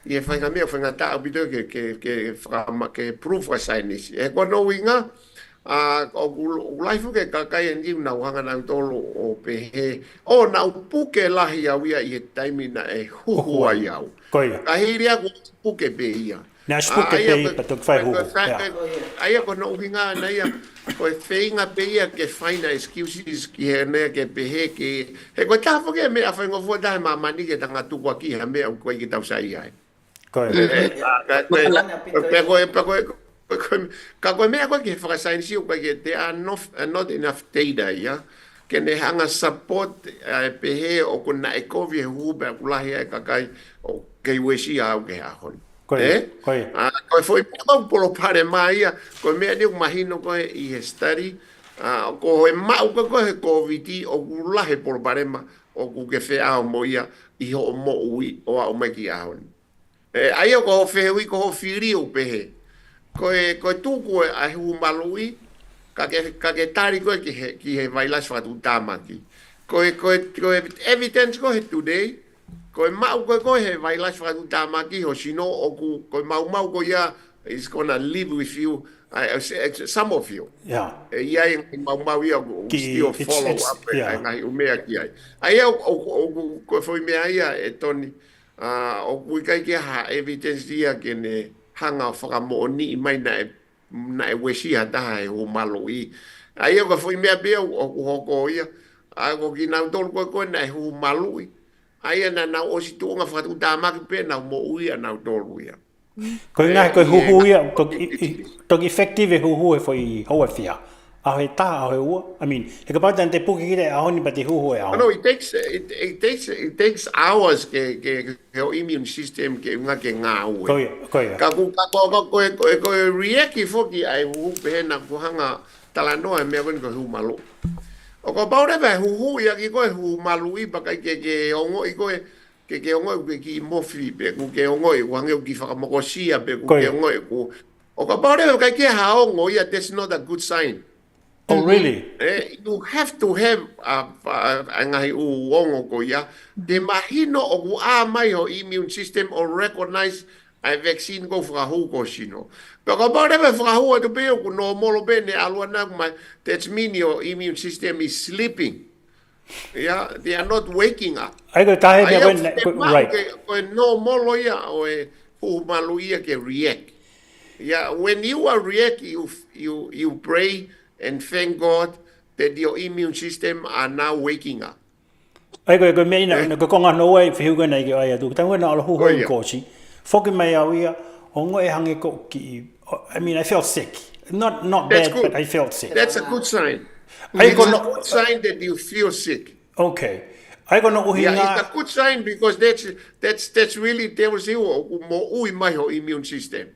he whainga mea whainga ta abito ke proof wa science e kono winga o ulaifu ke kakai e niu na wanga na tolo o pehe o na upuke lahi au ia I he taimi na e huhu ai au ka hiria ko puke pe ia na spuke pe patok fai huhu aia ko no hinga na ia ko e feinga pe ia ke faina excuses ki he ne ke pehe ke he ko tafo ke me a whainga fua tahe mamani ke tanga tuku aki ha mea ko i ki tau sai ai Koe. Ka koe mea koe ke whakasainsi o koe ke there are not enough data, ia. Ke ne hanga support pehe o kuna e kovi he hube a kulahi e kakai o kei wesi au ke hahon. Koe. Koe foi pao polo pare mai ia, koe mea ni mahino koe I he study, ko he mau koe he COVID o kulahi polo pare ma o ku ke whea o mo ia I ho o mo ui o a o mai ki ahon. Ai o ko ho whehui ko ho whiri o pehe. Koe tūku a hu malui, ka ke tari koe ki he vailas whatu tāmaki. Koe evidence ko he today, koe mau koe he vailas whatu tāmaki ho sino o koe mau ko ia is gonna live with you, some of you. Yeah. Ia mau ia still follow up ngai umea ki ai. Ai o koe foi mea ia e toni, o kui kai ke ha evidence dia ke ne hanga whakamooni I mai na e wesi hata e ho malo I. Ai o ka fui mea bea o hoko ia. Ai ko ki nau tolu koe na e ho malo I. Ai na o si tuonga whakatu tāmaki pe na mo ui a nau tolu ia. Koe ngai koe huhu ia, toki effective e huhu e foi hoa fia. A he taha a he ua. I mean, he ka pata te puki kire a honi pa te huhu e a honi. No, it takes hours ke o immune system ke unga ke ngā ue. Koe. Ka koe reaki foki ai huhu pehe na kuhanga talanoa e mea koe hu malo. O ko paurewa huhu ia ki koe hu malu I baka ke ongo I koe ke ongo I ki mofi pe ku ke ongo I wange ki whakamokosia pe ku ke ongo I ku. O ko paurewa kai ke haongo ia, that's not a good sign. Oh, really? You have to have ngahi uongo ko ia. De mahino o ku a mai ho immune system or recognize a vaccine ko whakahu ko sino. Pero ka paurewa whakahu atu pe o ku no molo pe ne alua na mai, that's mean your immune system is sleeping. Yeah, they are not waking up. Ai ko tahe mea right. Ko no molo ia o e malu ia ke react. Yeah, when you are react, you pray and thank God that your immune system are now waking up. Ai ko mea ina ko konga no ai whihu koe nei ki ai atu. Tangu na ala huho I kōsi. Whoki mai au ia, o ngoe hange ko ki, I mean, I felt sick. Not bad, but I felt sick. That's a good sign. It's a good sign that you feel sick. Okay. Ai kono uhi ngā... Yeah, it's a good sign because that's really tells you mo ui mai ho immune system.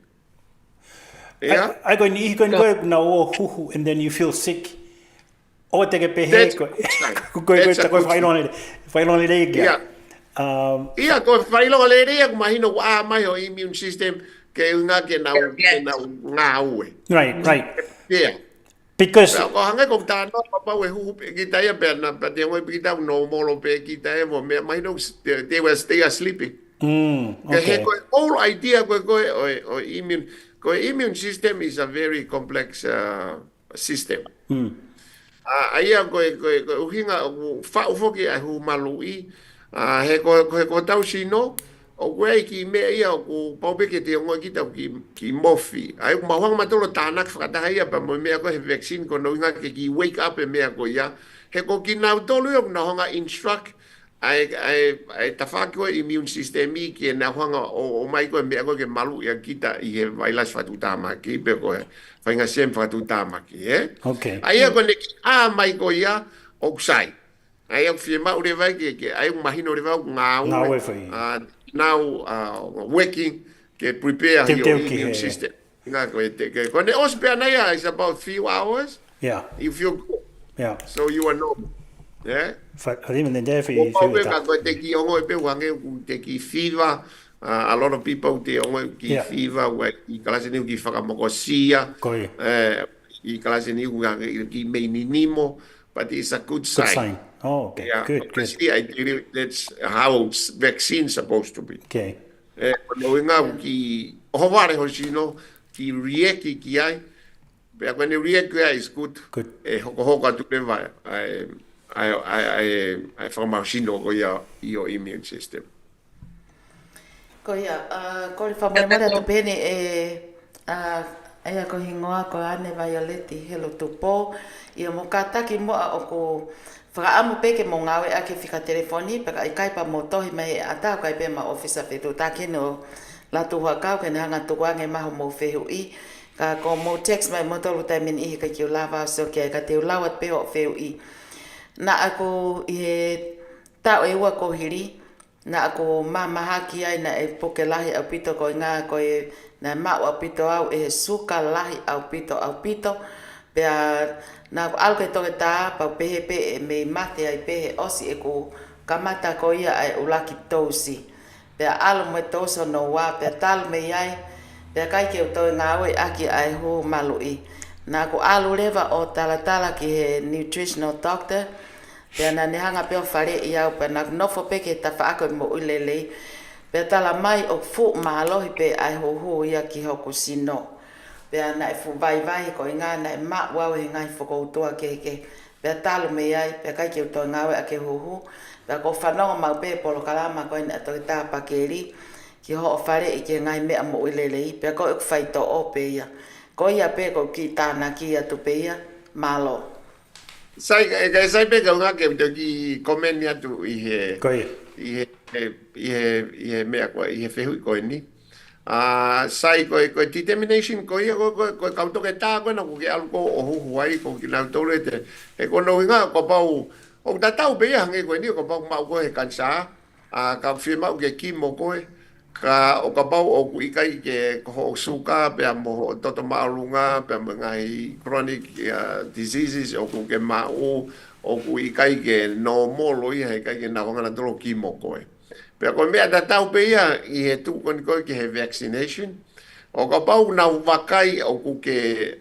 Yeah? Ai kono ihi kono na o huhu and then you feel sick. O te ke pehe koe. Koe ta koe whailone rei kia. Ia koe whailone rei aku mahino a mai ho immune system ke unga ke na ngā ue. Right. Yeah. Because ko hanga ko ta no papa we hu kita ya perna pa te ngoi kita no molo pe kita e mo me mai no they were stay sleeping. Okay. The whole idea o immune system is a very complex system. Aia ko uhinga fa ufoki a hu malui he ko tau sino o koe ki mea ia o ku paupeke te ongo kita ki mofi. Ai ku mawang matolo tānak whakataha ia pa mo mea ko he vaccine ko no inga ke ki wake up e mea ko ia. He ko ki nau tolu ia na honga instruct ai tawhaki o immune system I ki e na honga o mai ko e mea ko ke malu ia kita I he vailas whatu tāmaki pe ko he whainga sem whatu tāmaki. Okay. Ai ko ne ki a mai ko ia o kusai. Ai au whiema ure vai ke ai mahino ure vai ngā now working to prepare your immune system. When the ospea is about few hours, you feel good. Yeah. So you are normal. Yeah. Take fever. A lot of people take fever where you can give whakamokosia. You can give meninimo, but it's a good sign. Oh, okay. Yeah, Good. That's how vaccines supposed to be. Okay. When ki hovare hosino ki rieki ki ai, but when you rieki is good. Good. Hoka tu peva I farmacino ko your immune system. Ko ia, ko le whamai tu pene ai ko hingoa ko ane Violeti helo tupo ia mo kataki mo o ko whakaamu peke mo ngawe ake whika telefoni peka i kaipa mo tohi mai ata kai pe ma officer fitu take no la tu ha kau ke hanga tu wa nge maho mo fehu I ka ko mo text mai mo tolu tai min I ka ki lava so ke ka te lawat pe ho fehu I na ako I ta e wa ko hiri na ako mama haki ai na e poke lahi au pito ko ngā ko e na ma au pito au e suka lahi au pito pea na ko alke toke tā pa pehe pe e me mate ai pehe osi e ko kamata ko ia ai ulaki tosi pea alo me toso no wa pea tal me ai pea kai ke to ngā we aki ai ho malui na ko alu leva o tala ki he nutritional doctor pea na ne hanga peo Fale'i iau pea na nofo peke ta whaako mo Lelei pea tala mai o fu mahalohi pe ai ho ia ki hoku sino pea na e fu vai ko inga na e ma wau he ngai whakoutua ke pea talo me ai pea kai ke uto ngawe a ke ho pea ko whanonga mau pe polo kalama ko ina atoke tā Pakieli ki ho Fale'i ke ngai mea mo Lelei pea ko ik whaito o pe ia ko ia pe ko ki tāna ki atu pe ia malo Sai pe ka unga ke ki komen ya tu I he mea ko I he fehu ko ni sai ko determination ko ia ko ka to ke ta ko na ko ke alko o hu ai ko ki na to le te e ko no nga ko pau o ta tau be hange ko ni ko pau ma ko he kansa ka firma ke ki mo ko ka o ka pau o ku ikai ke ko suka pe mo to malunga pe ngai chronic diseases o ku ke ma o ku ikai ke no mo lo ia ikai ke na ngana to ki mo ko pe ko me ta tau pe ia I he tu ko ke he vaccination o ka pau na wakai o ku ke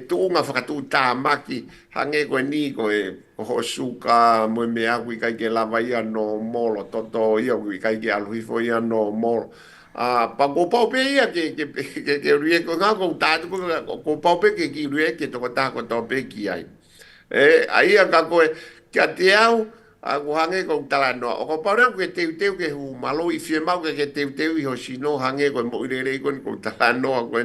tu nga whakatu tā maki hange ko ni ko ho suka mo me a ku ikai ke lava ia no molo toto ia ku ikai ke aluhi fo ia no molo pa ko pau pe ia ke rie ko nga ko tā ko pau pe ke ki rie ke to ko tā ko to pe ki ai ai ka ko ke te au ko hange ko tala no o ko pare ko te ke hu malo I fie mau ke te I ho sino hange ko mo Lelei ko tala no ko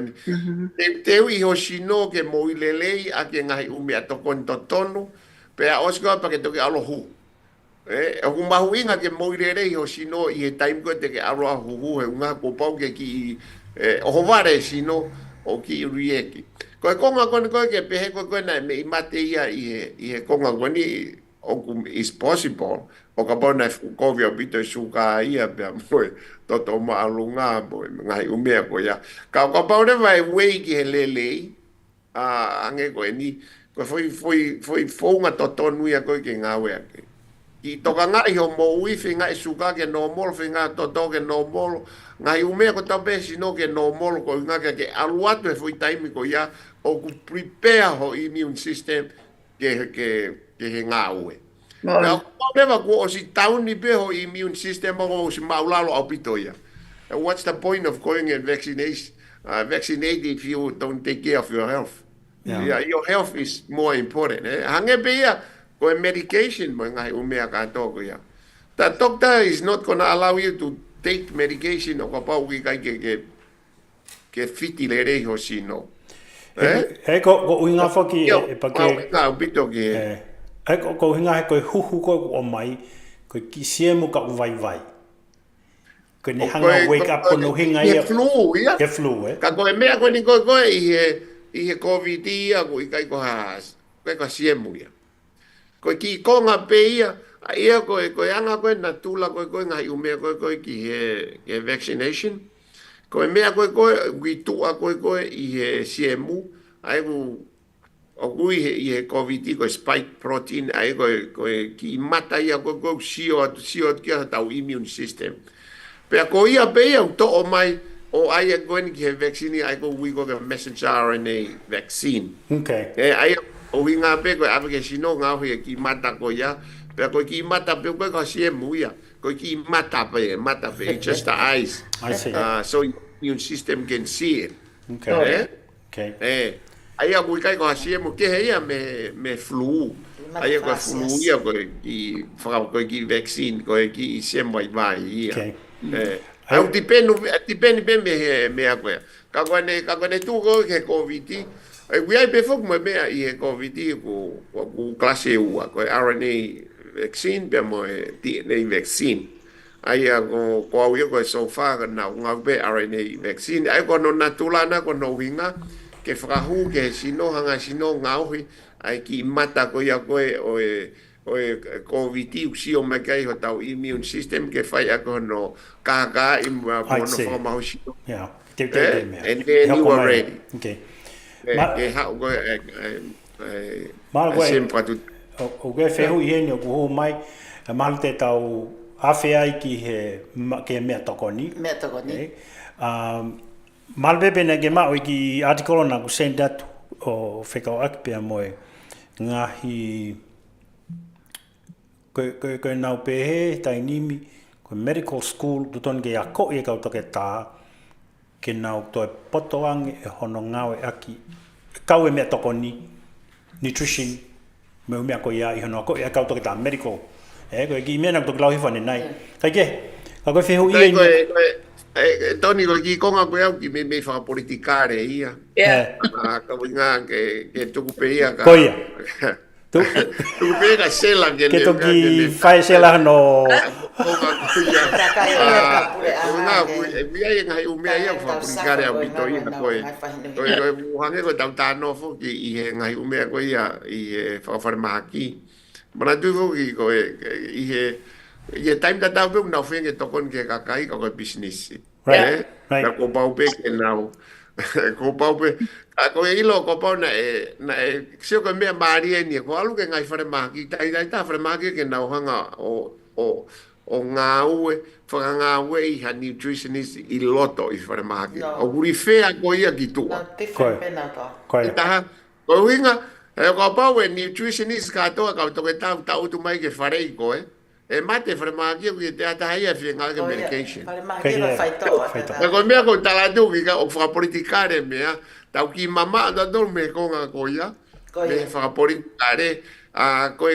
te I ho sino ke mo Lelei a ke ngai umi ato kon tonu pe a osgo pa ke to ke alo hu o mahu inga ke mo Lelei ho sino I he time ko te ke alo hu he nga ko pau ke ki o vare sino o ki rieki ko konga ko ke pe ko na me mate ia I he konga ko ni o is possible o ka bona ko via bito suka ia pe mo to ma alunga mo ngai umea ko ya ka bona vai wei ki Lelei ange ko ni ko foi fonga to tonu ia ko ke ngawe ake ki to ka ngai ho mo wi finga suka ke no mol finga to ke no mol ngai umea ko tabe sino ke no mol ko nga ke aluato foi time ko ya o ku prepare ho immune system ke he ngāue. Now, whatever go o si tauni pe ho immune system o si maulalo au pitoia. And what's the point of going and vaccinate if you don't take care of your health? Yeah, your health is more important. Hange pe ia, ko medication mo ngai umea ka toko ia. The doctor is not going to allow you to take medication o ka pau ki kai ke fiti le rei ho sino. Ko uinga whaki e pake... Ngā upito ki ko hinga he koe huhu ko o mai, koe ki siemu ka uwai vai. Koe ne hanga wake up kono hinga ia. He flu, ia. He flu, Ka koe mea koe ni koe I he COVID ia, koe kai koe siemu ia. Koe ki konga pe ia, ia koe anga koe na tula koe ngai umea koe ki he vaccination. Koe mea koe witua koe I he siemu, ai o kui I he COVID ko spike protein ai ko ki mata ia ko sio ki tau immune system pe ko ia pe ia to o mai o ai ko ni ki vaccine ai ko we go the messenger RNA vaccine ai o winga pe ko ave sino nga ho ki mata ko ia pe ko ki mata pe ko sie muia ko ki mata pe just the eyes I see so immune system can see it okay ai a kai ko hasie mo ke ia me flu ai ko flu ia ko I fra ko ki vaccine ko ki sem vai ia au dipende me a ko ka ko ne tu ko ke covid ai we ai pe fok mo me I covid ko classe U ko RNA vaccine pe mo DNA vaccine ai ko au ko so far na nga be RNA vaccine ai ko no natulana ko no winga ke frahu ke sino hanga sino ngauhi ai ki mata ko ya ko o COVID si o makai ho tau immune system ke fai ko no ka im mo no fa ma si yeah and then you were ready okay ke ha ko mal ko sempre tu o ge fe hu ye no ko mai mal te tau afe ai ki he ke mea tokoni. Mea tokoni. Malbebe na ge mao ki article na ku send that o whekau aki pia moe ngahi koe nau pehe tai nimi koe medical school tuton ge ako e kau toke tā ke nau toi potoange e hono ngau e aki kau e mea tokoni nutrition me umea koe ia i hono ako e kau toke tā medical koe ki mea nang toke lau hiwhane nai kai ke ka koe whehu ia Tony ko ki konga ko au ki me fa politikare ia. Ka winga ke tuku pe ia ka. Koia. Tuku pe ka sela ke to ki fai sela no. Konga ko ia. Winga ko ia ia ngai umea ia fa politikare au bito ia ko. Ko muhange ko tau tano fo ki i ngai umea ko ia i fa farmaki. Mana tu fo ki ko i ye time that I've been now feeling it on ke kakai ko business right ko pau pe ke now ko pau pe ko ilo ko pau na sio ko me mari ni ko alu ke ngai fare ma ki tai ta fare ma ke now hanga o ngau fa ngau i ha nutritionist i loto i fare ma ki o guri fea ko ia ki tu ko ta ko winga ko pau nutritionist ka to ke ta tu mai ke fare ko e mate farmaki ki te ata ia finga ke medication. Farmaki va faito. Ko mea ko tala tu ki o fa politikare mea tau ki mama da dor me ko nga koia. Me fa politikare a ko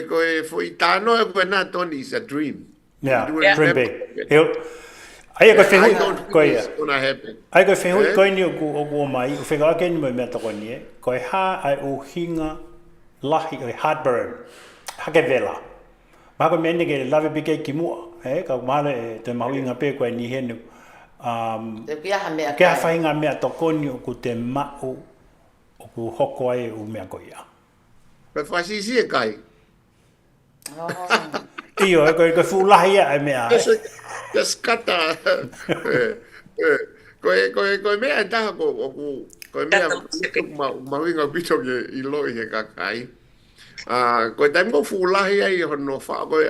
foi tano e na Tony is a dream. Yeah, dream big. Ai ko fehu koia. Ai ko fehu ko ni o mai o fega ke ni me to ko ni ko ha ai o hinga lahi o heartburn. Ha ke vela. Mako mene ke lave bike ki mua ka male te mahuinga pe ko ni henu ke fainga me to koni ku te ma o ku hoko ai u me ko ia pe fasi si e kai io ko fu la ia me a just kata ko me ata ko me mahuinga bicho ke ilo i ka kai ko tai mo fu la ai no fa ko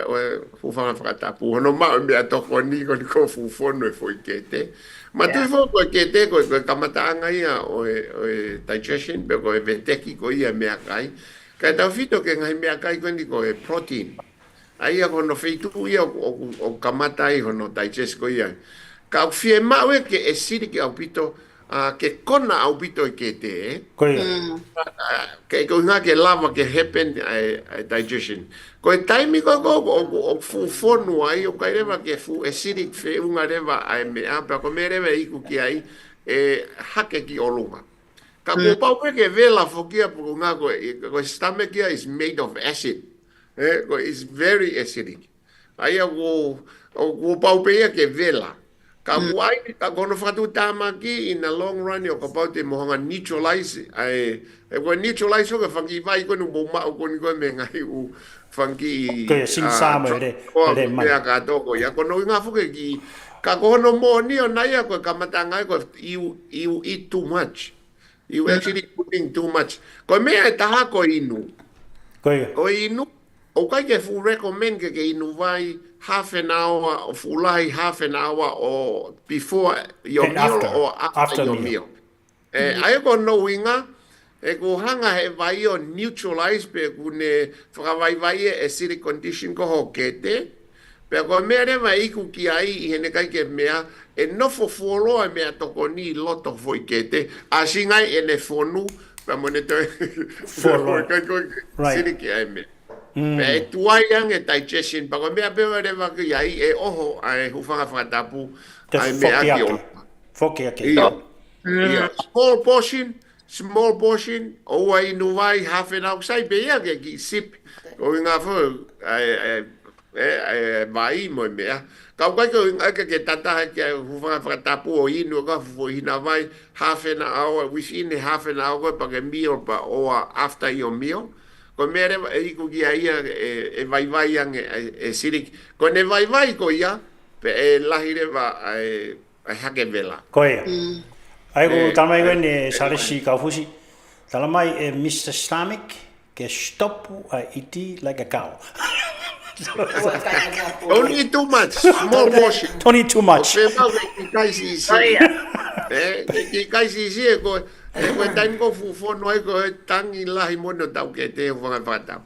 fu fa ta pu no ma me to ko ni ko fu fo no foi kete ma tu fo ko kete ko kamata anga ia o digestion pe ko venteki ko ia me akai ka ta fito ke ngai me akai ko ni ko protein ai ko no feitu ia o kamata ai no digest ko ia ka fie ma we ke acidic au pito ke kona au pito kete ke ko nga ke lava ke happen digestion ko time ko fu fonu ai o kai reva ke fu acidic fe unga reva ai me apa ko me reva iku ki ai hake ki olunga ka ko pau ke vela fokia pu nga ko stomach is made of acid ko is very acidic ai o pau pe ke vela ka wai ka kono fatu tamaki in the long run yo ka paute mohanga neutralize ai ko neutralize ko fangi vai ko no boma ko ni ko me ngai u fangi ko sing sama re mai ka to ko ya kono nga fu ke ki ka kono mo ni ona ya ko kamata ngai ko you eat too much you actually putting too much ko me ta ko inu ko inu o kai ke fu recommend ke inu vai half an hour of ulai half an hour or before your meal or after your meal. Ai ko no winga ko hanga he vai o neutralize pe kune whakawai vai acidic condition ko ho kete pe ko mere vai ku ki ai i hene kai ke mea no fo folo mea toko ni loto foi kete asingai ene fonu pe moneto folo kai ko acidic ai me pe tuai yang digestion pa ko me ape re va ki ai oho ai hu fa tapu ai me aki o foki aki small portion o ai no vai half an hour sai be ya ki sip o nga fo ai vai mo mea ka kai ko ke tata ke hufa tapu o inu ka fu hina vai half an hour within half an hour pa ke meal pa or after your meal ko mere e ku ia vai ang sirik ko ne vai ko ia pe lahire va hake vela ko ia ai ko tamai ko ne Fale'i Kaufusi talamai Mr. Stomach ke stop iti like a cow. Don't eat too much, small portion. Don't eat too much. Ko tan ko fu fo no ko tangi lahi mono tau ke te wanga fata.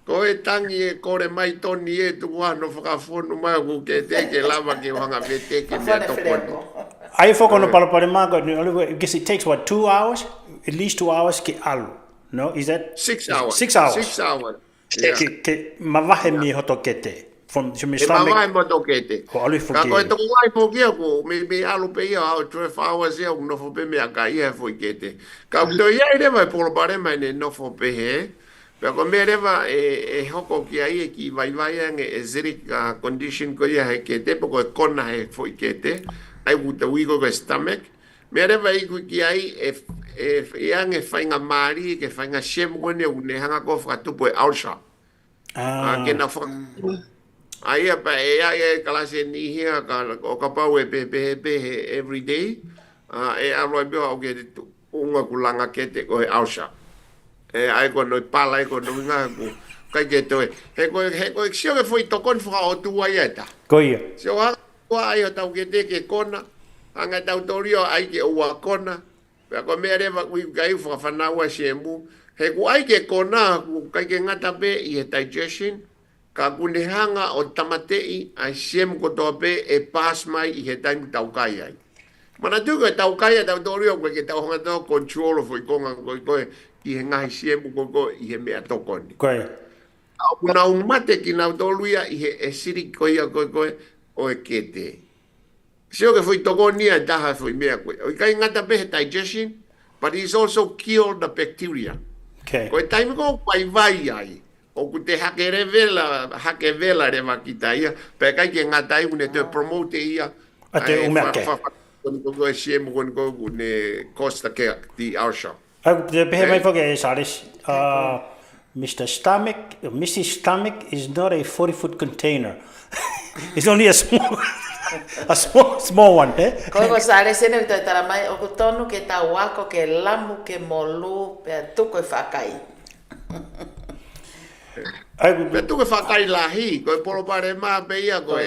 Ko tangi ko re mai toni e tu wa no fa fo no ma ku ke te ke lava ke wanga vete ke me to ko. Ai fo kono pala ma ko because it takes what 2 hours, at least 2 hours ke alu. No, is that 6 hours? 6 hours. 6 hours. Ke mavahe mi hoto kete from Islamic. Mavahe mo to kete. Ko alu fo ke. Ka ko to wai fo ke ko me alu pe ia 12 hours ia no fo pe me aka ia fo kete. Ka to ia ire mai por bare mai ne no fo pe he. Pe ko me reva hoko ki ai ki vai nge zirik condition ko ia he kete po ko kona he fo kete. Ai wuta wigo ko stomach. Me reva I ku ki ai yang fainga mari ke fainga shem ko ne une hanga ko fa tu po ulcer ke na fa ai pa klase ni hia ka o ka pa we pe every day alo be o ke unga kulanga kete ko ulcer ai ko no pala ko no nga ku ka ke to he ko xio ke foi to kon fa o tu ai ta ko ia so ai o ta ke kona anga ta torio ai ke o kona ko me reva ku gai fa fana wa shemu he ku ai ke kona ku kai ke ngata pe I digestion ka ku ne hanga o tamatei ai shem ko to pe pas mai I he time tau kai ai mana tu ko tau kai ta torio ko ke tau hanga to control fo ko I he ngai shem ko I he me to koni ko na un mate ki na toluia I he siri ko ia ko o kete Sio que foi togonia taha foi mea koe. O kai ngata pe digestion, but he's also killed the bacteria. Okay. Koe taimi ko vai ai. O ku te hake vela re makita ia. Pe kai ke ngata I une te promote ia. A te umeke. Ko e siemu ko ne costa ke di ulcer. Te pehe mai whake Fale'i. Mr. Stomach, Mrs. Stomach is not a 40-foot container. It's only a small one, eh? Ko sale sene to tara mai o tonu ke ta wako ke lamu ke molu pe tu ko fakai. Pe tu ko fakai lahi ko polo pare ma pe ia ko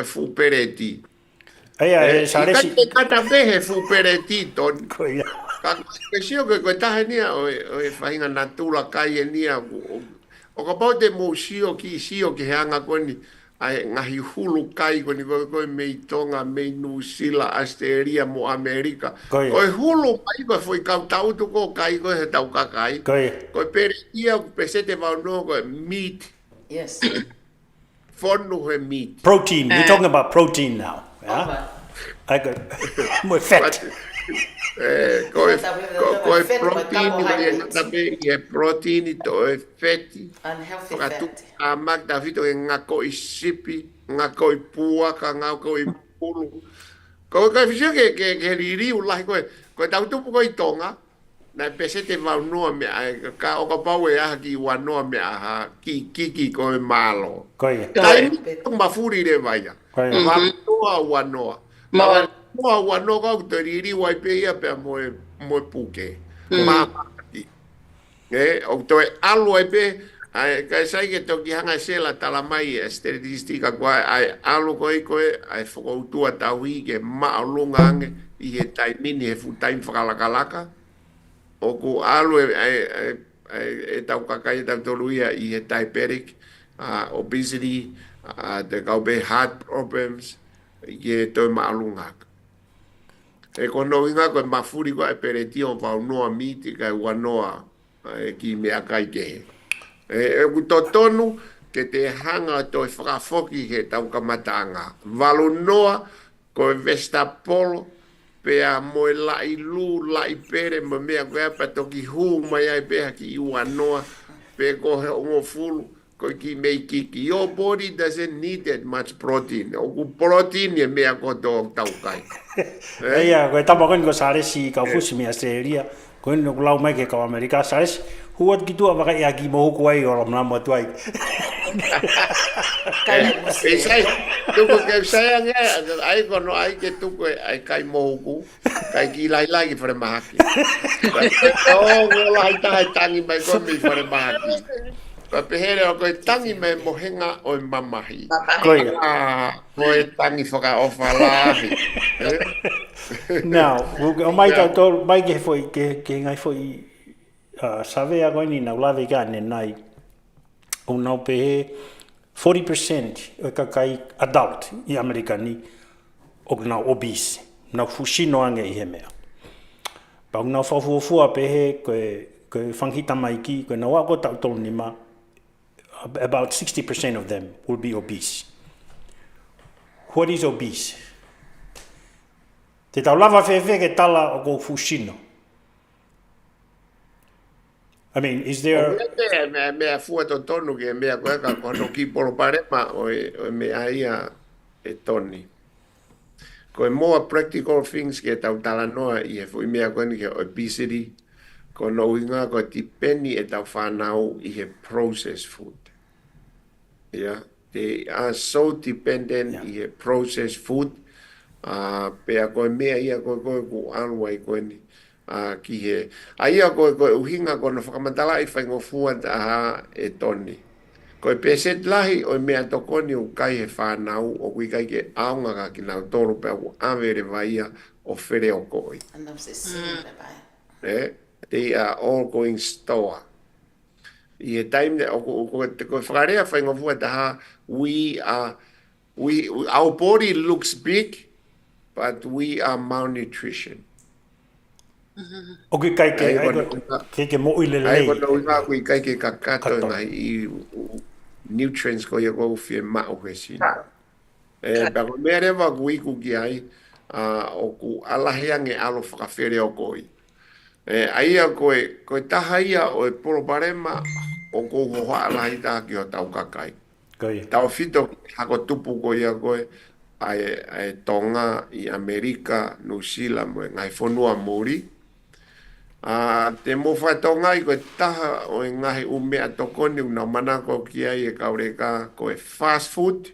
fu pereti. Ai Fale'i. Ka ta pe he fu pereti ton. Ko ia. Ka sio ko ta nia o fainga natula kai nia o ka pau te mo sio ki hanga koni ai ngahi hulu kai ko ni ko me tonga me New Zealand Australia mo America ko hulu kai ko foi ka tau tu ko kai ko he tau ka kai ko peria pesete va no ko meat yes forno he meat Protein, you're talking about protein now, yeah? I got more fat. Ko protein e protein to e feti unhealthy fat a magda vito e ngako I sipi ngako I pua ka ngako I pulu ko ka fisio ke riri ulai ko tau tu ko I tonga na pesete va no me ka o ka pau e a ki wa no me a ki ko malo Ko ia. tai mafuri le vaya va no wa no Mo wa no ka te riri wa pe ia pe mo puke. Ma o to alu pe ai ka sai ke to ki hanga sela tala mai statistika kwa ai alu ko ai fo tu ata wi ke ma lunga nge I he tai mini he fu tai whakalaka o ku alu e tau kakai tau toluia I he diabetic obesity the kaube heart problems ye to ma lunga e kono inga ko mafuri ko e pereti o va no miti ka wa noa ki me akai ke e ku totonu ke te hanga to frafoki he tau kamatanga valu noa ko vestapolo pe a mo la ilu la ipere mo me ko pa to ki hu mai ai pe ki wa noa pe ko he o fulu ko ki me ki your body doesn't need that much protein. O ku protein ye me ko to tau kai. Ia, koe tama koe ko Fale'i Kaufusi mi Australia, koe no lau mai ke kau Amerika, Fale'i, huat ki tua waka ia ki mohuku ai o ram nama tuai. Sai, tuku ke saya nge, ai kono ai ke tuku ai kai mohuku, kai ki lai lai ki whare mahaki. O ngola hai taha tangi mai koe mi whare mahaki. Ka pehere o koe tangi mai mohenga o mamahi. Koe. Koe tangi whaka ofa lahi. Now, o mai tau tō, mai ke foi, ke ngai foi, savea koe ni nau lawe ka ne nai, o nau pehe, 40% o ka kai adult i Amerika ni, o nau obese, nau fushino ange i he mea. Pau nau whawhuafua pehe, koe whanghita mai ki, koe nau ako tau tō ni ma, about 60% of them will be obese. What is obese? Te tau lava whewhe ke tala o ko fushino. I mean, is there... Mea fua to tonu ke mea koe ka kono ki poro parema o mea ia e toni. Koe more practical things ke tau tala noa i e fui mea koe ni ke obesity, kono uinga koe ti peni e tau whanau i he processed food. Yeah, they are so dependent i he processed food. Pea koe mea ia koe ku anwai koe ni. Ki he. Aia koe uhinga kono whakamatala i whaingo fua taha e toni. Koe peset lahi o mea tokoni o kai he whanau o kui kai ke aunga ka ki nau toro pea ku awere vaia o where o koi. They are all going store. I he time koe whakarea whaingo fua taha, our body looks big, but we are malnutrition. O ke kai ke mo i lelei. Ai kono inga kui kai ke kakato ngai i nutrients ko ia ko fie mao he sina. Pero mea rewa kui ku ki ai o ku alaheange alo whakawhere o koi. Ai a koe taha ia o e poro parema o ko hoa alahi taha ki o tau kakai. Tau fito hako tupu ko ia koe ai Tonga i Amerika, New Zealand mo ngai whanua muri. Te mo whatonga i koe taha o ngahi umea tokoni una manako ki ai e kaureka koe fast food,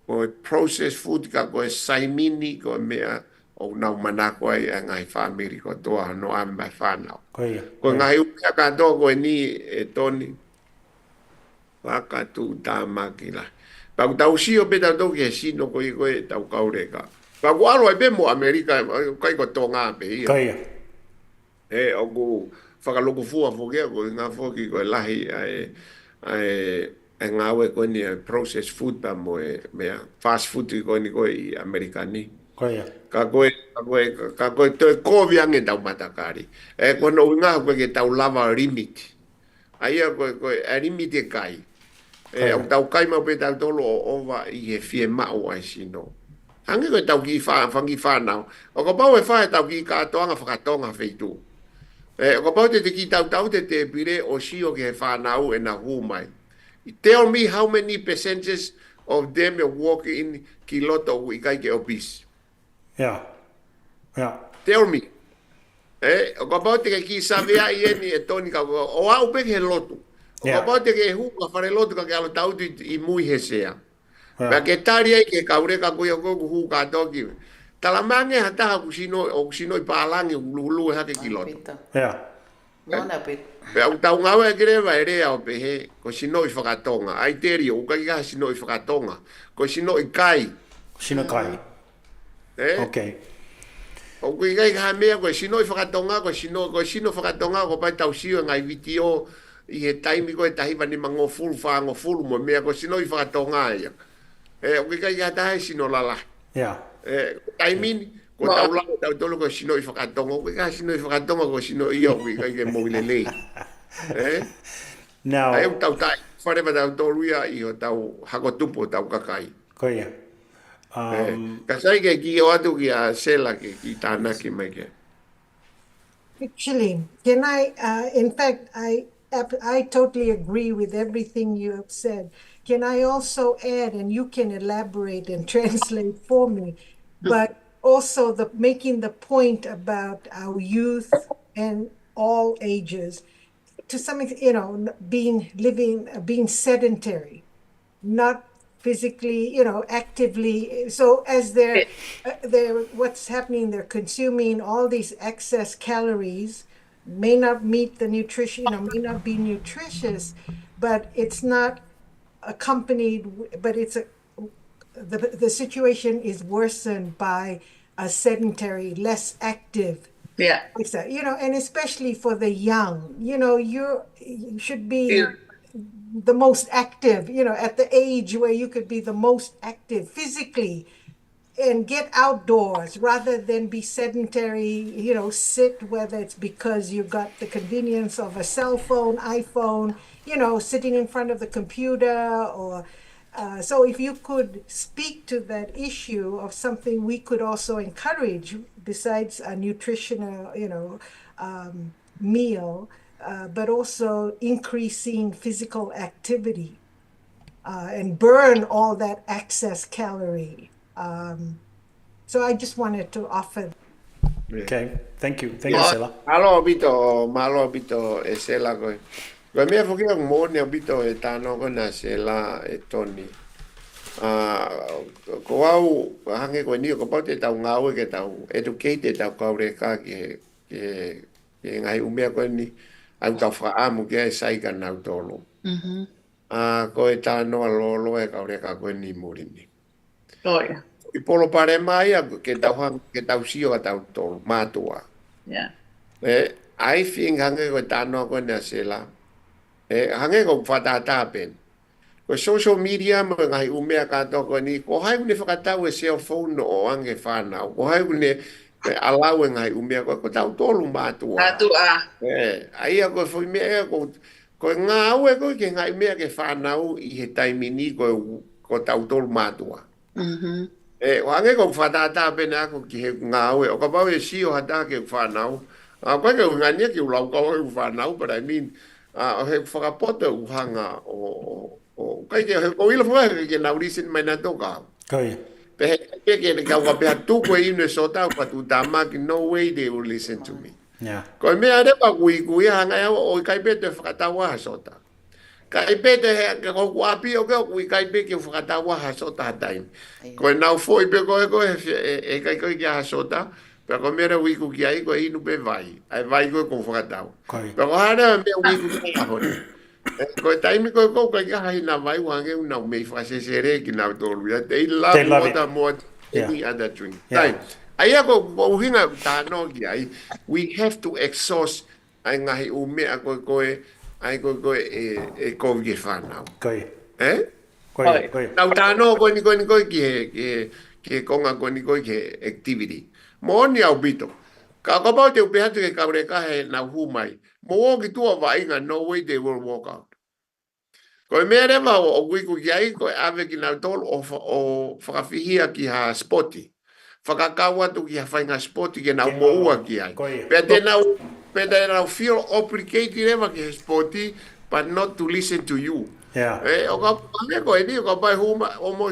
koe processed food ka koe saimini koe mea o nau manako ai e ngahi whamiri ko toa no ame mai whanau. Koe ngahi umea ka toa koe ni e toni waka tu tāmaki la. Pau tau sio peta toki e sino koe tau kaureka. Ka kualo e pemo Amerika, kai ko tonga pe ia. Kaia. O ku whakaloko fua fokea ko ngā foki ko lahi e ngāwe ko ni processed food pa mo e mea fast food ko ni ko i Amerikani. Kaia. Ka koe toi koviange tau matakari. E kono ngā koe ke tau lava limit. Aia koe limit e kai. Au tau kai mau pe tau tolo o ova i he fie mao ai sino. Ange koe tau ki whangi whanau. O ka pau e whae tau ki katoanga whakatonga wheitu. O ka pau te ki tau te pire o sio ki he whanau e na humai. Tell me how many percentages of them walk in ki loto i kai ke obese. Yeah. Tell me. O ka pau te ki savea i eni e toni ka o au pe he loto. O ka pau te ke huka whare loto ka ke alo tau i mui he sea. Pea ke tari ai ke kaureka kuia koku huka toki. Talamange hataha kusino i pālangi ulu e hake ki loto. Pea utau ngawe e kerewa e rea o pehe ko sino i whakatonga. Ai teri o ukaki kaha sino i whakatonga. Ko sino i kai. Sino kai. Okay. O kui kai kaha mea ko sino i whakatonga, ko sino whakatonga ko pai tau sio ngai vitio i he taimi ko e tahiwa ni mango fulu whaango fulu mo mea ko sino i whakatonga ia. O kui kai kaha tahe sino lala. Taimini, ko tau lau tau tolo ko sino i whakatonga, ko kaha sino i whakatonga ko sino i o kui kai ke mo Lelei. Now, ai tau tai, wharewa tau tolu ia i o tau hako tupo tau kakai. Koia. Ka sai ke ki o atu ki a sela ke ki tānaki mai ke. Actually, can I, in fact, I I totally agree with everything you have said. Can I also add, and you can elaborate and translate for me, but also making the point about our youth and all ages, to some extent, being sedentary, not physically, actively. So as what's happening, they're consuming all these excess calories, may not meet the nutrition, may not be nutritious, but it's not accompanied, but the situation is worsened by a sedentary, less active lifestyle, and especially for the young, you should be the most active, at the age where you could be the most active physically and get outdoors rather than be sedentary, sit, whether it's because you got the convenience of a cell phone, iPhone, sitting in front of the computer or so if you could speak to that issue of something we could also encourage besides a nutritional, meal, but also increasing physical activity and burn all that excess calorie. So I just wanted to offer. Okay, thank you, Sela. Malo bito e Sela koe. Koe mea whuki ang mōne bito e tāno kona Sela e Tony. Ko au hange koe ni ko pau te tau ngau ke tau educate tau kaure ka ke ngai umea koe ni au tau whaamu ke e saika nau tolo. Koe tāno alolo e kaure ka koe ni murini. I polo pare mai ke tau sio ka tau tolo mātua. I think hange koe tāno koe na Sela. Hange ko whatata pen. Ko social media mo ngai umea ka toko ni ko hai une whakatau e cell phone no o ange whanau. Ko hai une alau e ngai umea ko tau tolu mātua. Ai ko fui mea ko ngā au e ko ke ngai umea ke whanau i he taimini ko tau tolu mātua. O ange ko whatata pena ko ki he ngā au e o ka pau e sio hata ke whanau. Ko ke ngania ki ulau ka whanau, but I mean o he whakapoto uhanga o kai ke o ila fua ke na urisin mai na toka. Kai. Pe ke ka wa pe tu ko ine sota pa tu dama ki no way they will listen to me. Yeah. Ko me ade pa kui hanga o kai pe te whakatawa sota. Kai pe te he ko api o kui kai pe ke whakatawa sota time. Ko na foi pe ko e kai ko ki sota. Pero ko mera wiku ki ai ko inu pe vai. Ai vai ko whakatawa. Pero hana me wiku ki ahoni. Ko taimi ko ka hai na vai wange una me fa se sere ki na tolu ya they love more any other drink. Tai ai ko hinga ta no ki ai we have to exhaust ai ngai ume ko ai ko e ko ge fa na. Ko ta no ko ni ki konga ko ni ki activity. Mo ni au bito. Ka ko ba te upe hatu ke kaure ka he na humai. Mo ki tua vai nga no way they will walk out. Ko me rewa o wiku ki ai ko ave ki na tol o whakawhihia ki ha spoti. Whakakawa tu ki ha whainga spoti ki na moua ki ai. Pe te nau feel obligated rewa ki ha spoti but not to listen to you. O ka pange ko e ni o ka pai huma o mo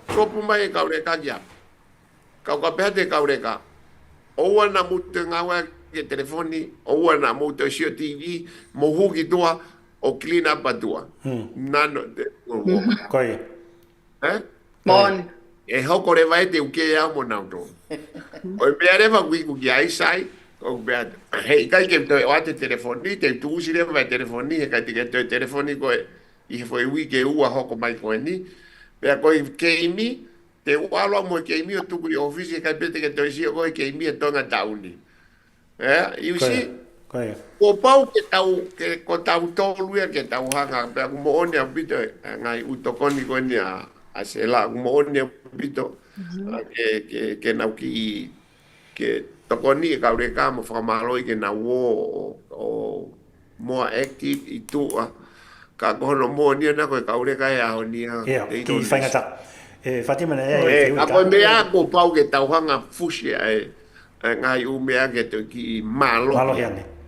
tropu mai e kaure ka kia. Ka peha te kaure ka. Oua na mute ngawa ke telefoni, oua na mute sio TV, mo huki tua o clean up atua. Nano te Koi. Mon. E hoko re vai te uke ya mo nauto. O me areva wiku ki ai sai, o be hei kai ke te o te telefoni, te tu usi re vai telefoni, e kai te ke te telefoni ko i foi wiki ua hoko mai ko ni. Pe ko ke imi te walo mo ke mi o tuku i ofisi ka pete ke toisi o ke mi e tonga tauni. You see? Ko pau ke ko tau tolu ke tau hanga pe mo oni abito ngai utokoni ko ni a Sela mo oni abito ke na ki ke tokoni ka re ka mo fa malo ke na wo o mo active i tu ka ko no mo ni na ko ka re ka ya oni ki whaingata. Fatima ako mea ko pau ke tauhanga fushi ngai umea ke te ki malo. Malo hiane.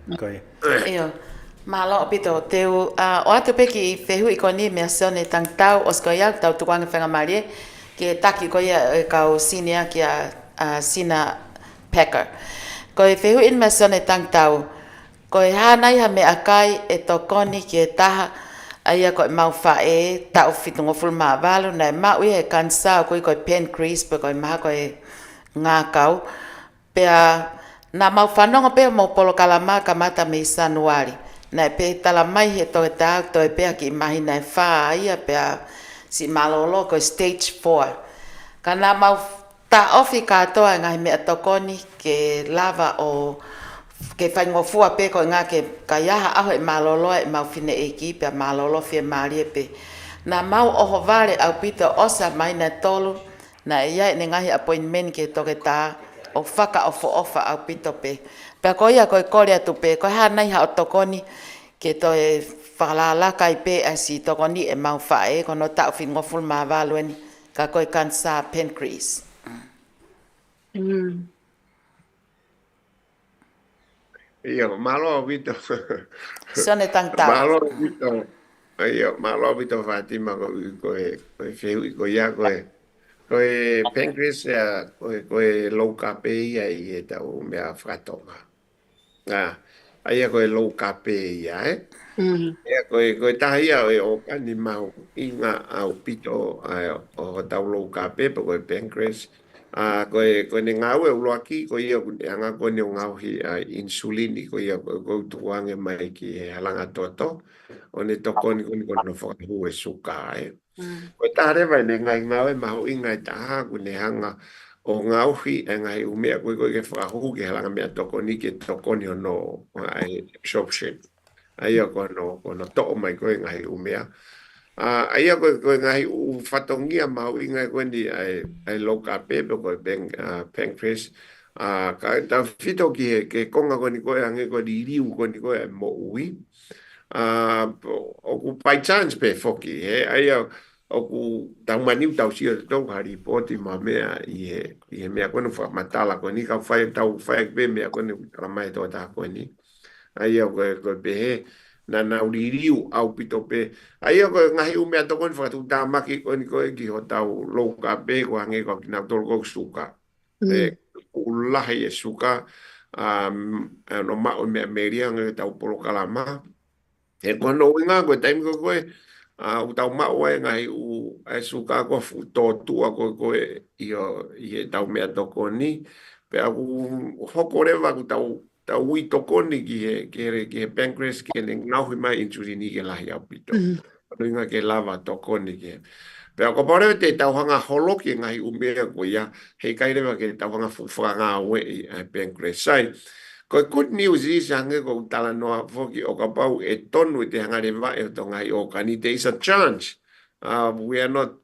Malo pito teu o atu pe ki fehu I koni mea sone tang tau os ko ia tau tuanga whenga marie ki taki ko ia kau sinia ki a sina packer. Ko fehu in mea sone tang tau ko hanai ha me akai to koni ki taha aia ko mau fa tau fitungo ful ma valu na mau e kansa ko pen crease pe ko ma ko ngā kau pe na mau whanonga pe mo polo kalama ka mata me sanuari na pe tala mai he to ta to pe ki mahi na fa ia pe si malolo ko stage 4 kana mau ta ofi ka to nga me to koni ke lava o ke whaingo fua pe ko ngā ke ka iaha aho malolo e mau fine eki pe malolo fie marie pe na mau oho vale au pito osa mai na tolu na ia ne ngahi appointment ke to ke ta o whaka o fo ofa au pito pe. Pea ko ia koe kore atu pe, koe hanai ha o tokoni ke to e whakalala kai pe a si tokoni e mau whae, kono tau whi ngoful maa walueni, ka koe kansa pancreas. Ia, malo vito. Sone tang tau. Malo vito. Ia, malo vito Fatima koe feu ko ia koe pancreas koe low carb ia I e tau mea whakatonga. Aia koe low carb ia Ia koe taha ia o kani mau I ngā au pito o tau low carb pa koe pancreas. Koe ne ngau e uloaki koe ia anga koe ne ngau hi insulini koe ia koe tuange mai ki he halanga toto. O ne tokoni koe no whakahu e suka Koe taha rewa ne ngai ngau e mahu I ngai taha koe ne hanga o ngau hi e ngai umea koe koe ke whakahu ke halanga mea tokoni ke tokoni o no absorption. Aia kono to'o mai koe ngai umea. Aia koe ngai u whatongia mau I ngai koe ni ai low carb pepe koe pancreas. Ka ta whito ki he ke konga koe ni koe ange koe ni riu koe ni koe mo ui. Oku by chance pe foki he aia oku tau maniu tau sia tau hari poti ma mea I he mea koe no whamatala koe ni ka whai tau whai pe mea koe ni karamai tō tā koe ni. Aia koe pe he na nauririu au pito pe. Aia koe ngahi umea toko ni whakatu tā maki koe ni koe ki ho tau louka pe ko hange ko ki nau tolo kou suka. Ulahi e suka no mao mea meria nge tau polo kalama. E koe no inga koe taimi koe u tau mao e ngahi u suka koe tō tua koe I tau mea toko ni. Pe aku hoko rewa ku tau ui tokoni ki he pancreas ki he ngauhi mai insulini ke lahi au pito. Anu inga ke lava tokoni ki he. Pea ko parewe te tauhanga holo ki ngahi umea ko ia hei kairewa ke tauhanga fuwhanga awe I pancreas. Sai, ko good news is hange ko tala noa foki o ka pau e tonu te hangarewa e to ngahi o kani. There is a chance. We are not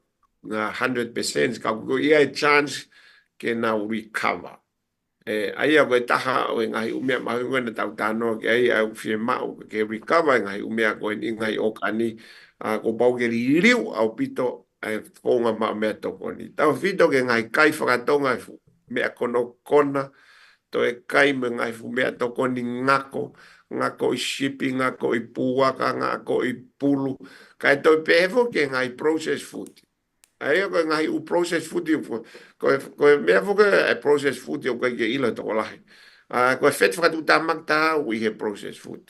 100%. Ka ko ia e chance ke na recover. Aia koe taha o ngahi umea mahi koe na tau tānoa ke ai au fie mau ke recover ngahi umea koe ni ngahi o kani ko pau ke ririu au pito konga ma mea toko ni. Tau fito ke ngahi kai whakatonga mea kono kona to e kai me ngahi fu mea toko ni ngako I shipping, ngako I puwaka, ngako I pulu. Kai toi pehefo ke ngahi processed food. Aia koe ngahi u processed food koe mea fuke processed food koe ke ilo toko lahi. Koe fet whakatu tamak taha ui he processed food.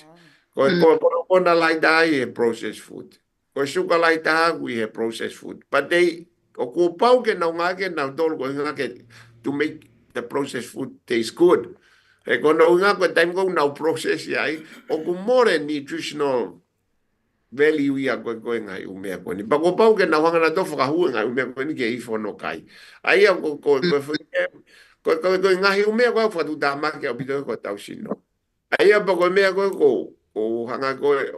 Koe kona lai taha I he processed food. Koe suka lai taha ui he processed food. But o kua pau ke nau ngake nau tolu koe ngake to make the processed food taste good. E kono ngake taim kou nau process iai o ku more nutritional value ia koe ngai umea koe ni. Pako pau ke na wangana to whakahua ngai umea koe ni ke ifono kai. Aia koe ngahi umea koe whakatu tāmake au pito koe tau sino. Aia pako mea koe ko hanga koe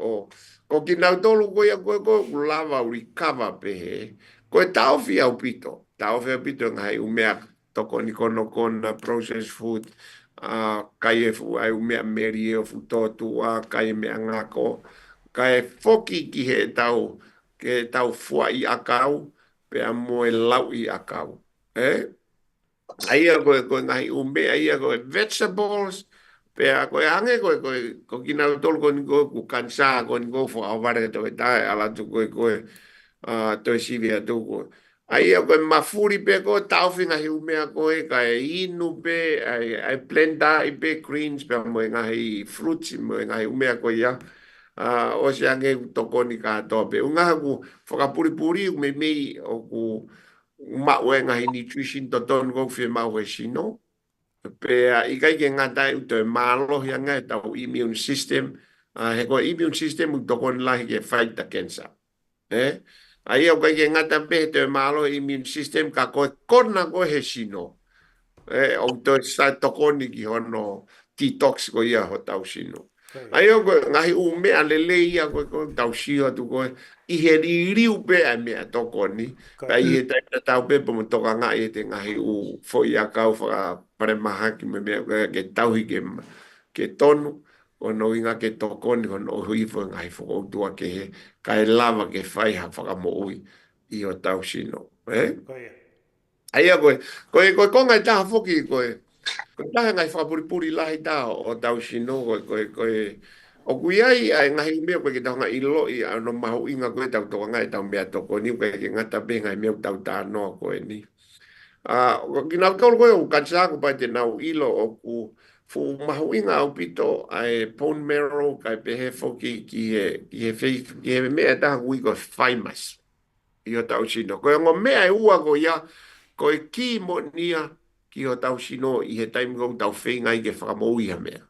ko ki nau tolu koe koe lava recover pehe. Koe tauwhi au pito. Tauwhi au pito ngai umea toko ni kono kona processed food. Kai e fu ai umea meri e fu totua, kai mea ngako. Kai foki ki he ke tau fua I akau, pea moe lau I akau. Aia koe ngahi umea, aia koe vegetables, Pea koe ange koe kina tol ko ni ko kansa ko ni ko fo avare to ta ala tu koe to sivia tu ko. Ai koe mafuri pe ko taufinga hiumea koe kai inu pe ai blenda i pe greens pe mo ngai fruits mo ngai umea koe ya. O se ange tokoni ka tope. Unga ku whakapuripuri me mei o ku maue ngahi nutrition to ton go whi maue sino. Pea i kai ke ngata u te malo hianga e tau immune system. He ko immune system u tokoni lahi ke fight the cancer. Ai au kai ke ngata pe te malo immune system ka koe kona koe he sino. O to sa tokoni ki hono detox ko ia ho tau sino. Ai o ngahi u mea lelei ia ko tau sio tu ko I he riu pe a mea tokoni. Ai he tau pe po mo toka ngai te ngahi u fo ia kau whaka pare maha ki me mea ke tau hi ke tonu o no inga ke tokoni o no hui fo ngahi fo o tua ke he kai lava ke whai ha whaka mo ui I o tau sino. Ai a koe konga I taha whoki koe taha ngai whakapuripuri lahi taha o tau sino koe o kui ai ngahi mea koe ke tau ngai ilo I ano mahu inga koe tau toka ngai tau mea toko ni koe ke ngata pe ngai mea tau tānoa koe ni. Ki nau tolu koe o kansa ko pai te nau ilo o ku fu mahu inga au pito ai bone marrow kai pehe whoki ki he mea taha kui ko thymus I o tau sino. Koe ngo mea e ua ko ia koe ki mo nia ki o tau sino I he taimi kou tau whenga I ke whakamoi ha mea.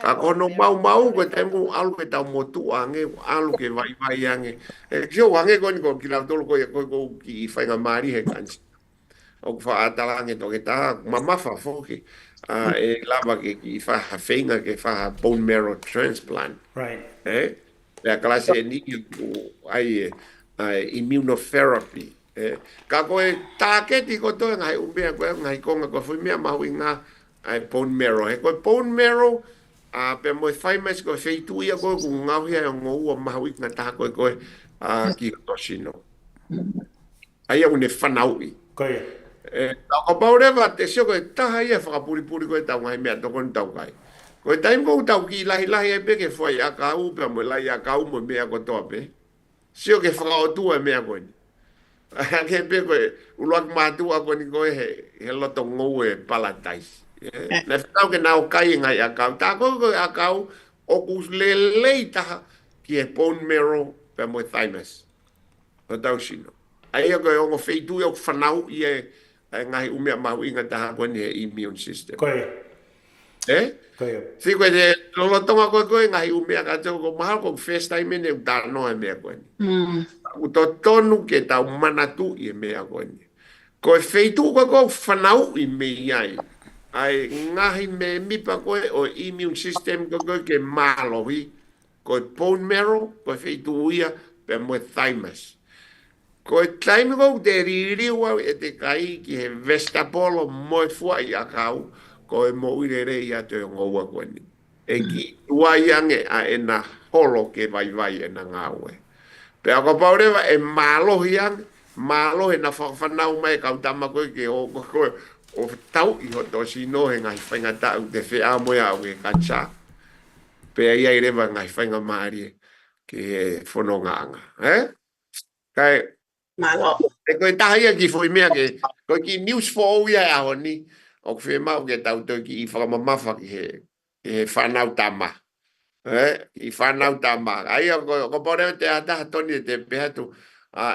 Ka kono mau koe taimi kou alu ke tau motu ange, alu ke vai ange. Kio ange koe ni ko ki lau tolu koe kou ki whainga maari he kansi. O ku whaatala ange toke taha, mamafa whoki. E lava ke ki whaha whenga ke whaha bone marrow transplant. Right. Pea kalase e ni ai immunotherapy. Ka koe tāketi ko toi ngai umbea koe ngai konga koe whui mea mahu inga ai bone marrow. He koe bone marrow, pe moe thymus koe wheituia koe ku ngauhia o ngou o mahu inga taha koe ki o tosino. Ai au ne whanaui. Koe. Ko paurewa te sio koe taha ia whakapuripuri koe tau ngai mea tokoni tau kai. Koe taim kou tau ki lahi e peke whai a kau, pe moe lahi a kau mo mea ko toa pe. Sio ke whakaotua mea koe ni. Ke pe koe uluak mātua koe ni koe he loto ngou e palatais. Ne whakau ke nao kai ngai a kau. Tā koe a kau o kus lelei taha ki e bone marrow pe moe thymus. O tau sino. Ai a koe ongo wheitu e o whanau I e ngahi umea mahu inga taha koe ni he immune system. Koe. Koe. Si koe te lolotonga koe ngahi umea ka teo ko mahal ko first time ne uta noa mea koe ni. U to tonu ke tau manatu I mea koe ni. Koe wheitu koe whanau I me iai. Ai ngahi me mipa koe o immune system koe ke mālohi. Koe bone marrow, koe wheitu uia pe moe thymus. Koe taimi kou te ririwa e te kai ki he vestapolo moe fua I a kau. Koe mo uirere I ato e ngoua koe ni. E ki uaiange a e na holo ke vai e na ngaue. Pea ko paurewa e mālohi ange, mālohi na whakawhanau mai kautama koe ke o koe o tau I hoto sino he ngai whainga tau te whea moe au ke kansa. Pea iai rewa ngai whainga maari ke he whanonganga. Kai, e koe tahia ki fwoi mea ke, koe ki news for ia e aho ni, o kwhi mau ke tau tau ki I whakamamafa ki he whanau tama. I whanau tama. Ai ko pore te ataha toni te pehatu,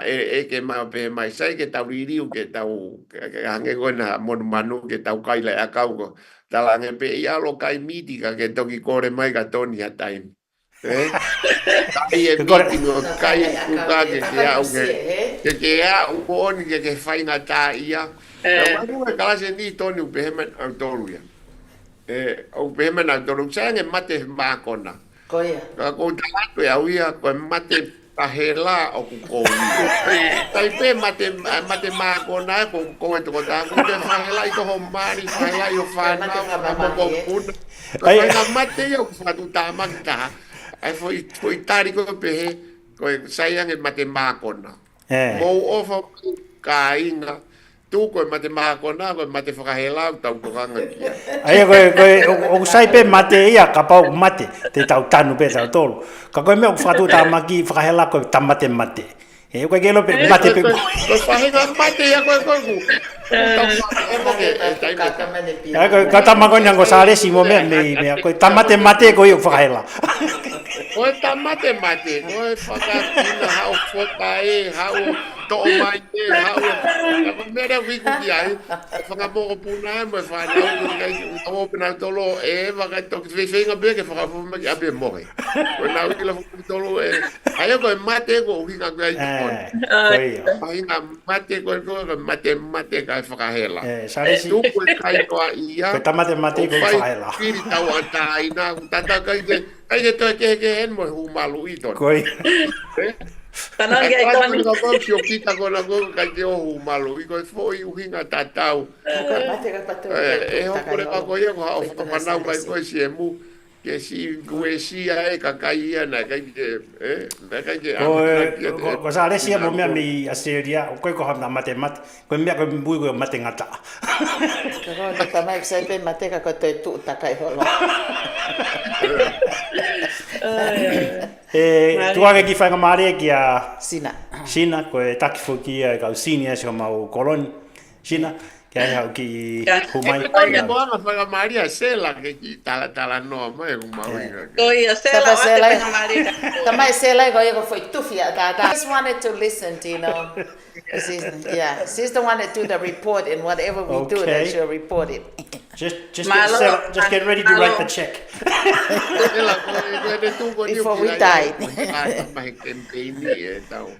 e ke mau pehe mai sai ke tau ririu ke tau hange koe na monu manu ke tau kaila e akau ko. Tala hange pe I alo kai mitika ke toki kore mai ka toni ha taimi. Kai e meeting o kai kuka ke au ke au oni ke whainga tā ia. Manu e kalase ni toni upehemen au toru ia. Upehemen au toru. Sayange mate mākona. Koia. Ka kou tātu e au ia koe mate pahela o kukou. Tai pe mate mākona e kukou e toko tāku. Te pahela I toho mari, pahela I o whanau, amoko puna. Ka mate ia o whatu tāmaki taha. Ai foi tari ko pehe ko sayang e mate makona. Mo ofa ka inga tu ko mate maha kona ko mate whakahela tau ko kanga kia. Ai o sai pe mate ia ka pau mate te tau tanu pe tau tolu. Ka koe me o whatu ta maki whakahela ko tamate mate. E koe kelo pe mate pe. Ko whahinga mate ia koe koe ku. Tau mate e moke e taime. Ka tamako nyango sare si mo me koe tamate mate ko i whakahela. Koe tamate mate, koe whakakina hao whokai, hao to'o mai te, hao ko mera wiku ki ai, whakamoko puna e mo whanau, kamo pina tolo e whakai toki whenga beke whakafuma ki abe moke. Koe nau kila whakai tolo e, aia koe mate ko uhinga koe ai te Pahinga mate koe koe mate kai whakahela. Tu koe kai koa ia, koe tamate mate ko whakahela. Kiri tau a taina, tata kai ke toi ke en mo hu malu i ton. Koi. Tanong kay Tony. Ko ko si o kita ko na ko kai ke hu malu i ko foi u hinga tatau. E ho por ka ko ia ko ha o manau mai ko si emu ke si kuesi ai ka kai na kai ke na kai ke. Ko sa resia mo me mi aseria o ko ha na mate ko me ko bui ko mate ngata. Ko ro ta mai sai pe mate ka ko te tu ta kai holo. Tuaga ki whainga maare ki a Sina ko e taki fuki a kau senior so mau koloni Sina ki ai hau ki humai Ai mo ana whainga maare sela ke ki tala no mai u mau inga. Ko ia sela o te whainga maare. Ta mai sela ko ia ko foi tufia ta. I just wanted to listen to, you know. She's the one that do the report, and whatever we do, that she'll report it. Just get ready to write the check. Before we die.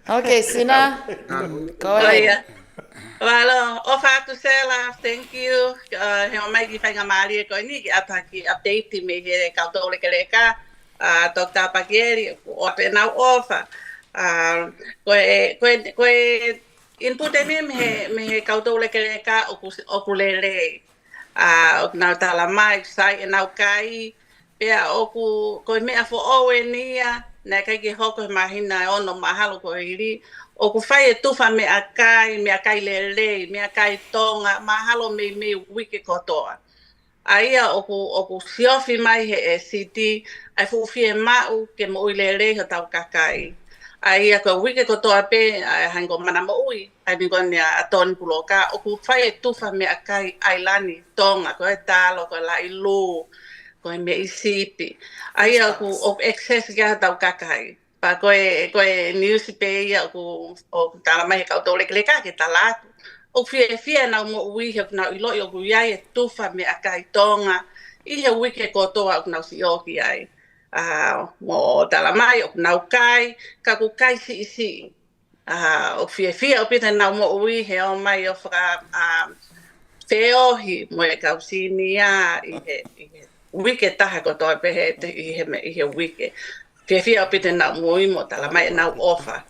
Okay, Sina, go ahead. Well, ofatu sela, thank you. He mai ki whainga maare ko ni ki apaki update me he kautole kereka. Dr. Pakieli o pe nau ofa. Ko input me he kautole kereka o ku Lelei. O nau tala mai sai e nau kai pea oku ko me afo owenia na kai ki hoko mahina ono mahalo ko iri oku fai e tufa me akai Lelei me akai tonga mahalo me wiki kotoa aia oku siofi mai he e city ai fu fie mau ke mo Lelei ho tau kakai aia ko wiki kotoa pe hango mana mo ui ai mi gonia aton puloka oku fai e tufa me akai ailani tonga ko e talo ko la ilu ko me isipi aia oku excess ga tau kakai pa ko e news pe ia oku tala mai ka to leka ke tala o fie na mo ui he na ilo yo ku ia e tufa me akai tonga i he wiki kotoa na si oki ai mo tala mai o na kai ka ku kai si o fie o pita na mo ui he o mai o fra feo hi mo e kausinia i he wiki taha ko to pe he i he wiki fie o pita na mo i mo tala mai na ofa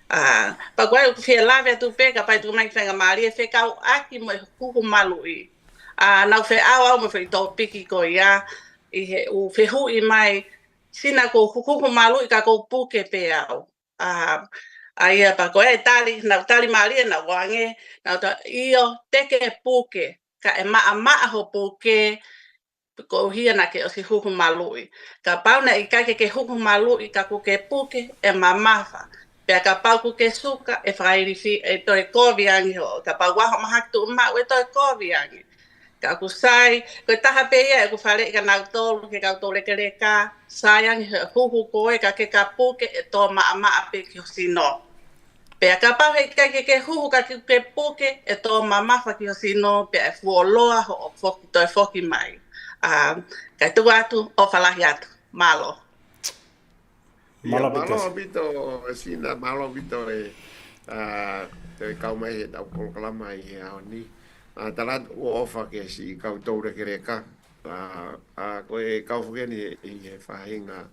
pa kwai fie lave tu pe ka pai tu mai fenga mari fe kau aki mo ku malu i na fe au mo fe to piki ko ia i he u fe hu i mai sina ko ku malu i ka ko puke pe au aia pa ko e tali mari na wange na ta io teke puke ka e ma ho puke ko hia na ke o si huku malui ka pauna i ka ke huku malui ka ku ke puke e mamafa pe ka pau ku ke suka e frairi fi e to e koviangi ho ka pau wa ma haktu ma we to e koviangi ka ku sai ko taha pe ia ku fale ka na to ke ka to le ke ka sayang huku ko e ka ke ka puke e to ma pe ki sino pe ka pa ke huku ka ke puke e to mama fa ki sino pe fuoloa ho foki to foki mai ka tu atu o fala hiatu malo bito sina malo bito te kau mai da ko kala mai ha ni talat o ofa ke si kau to re kereka ko e kau fugeni e fahinga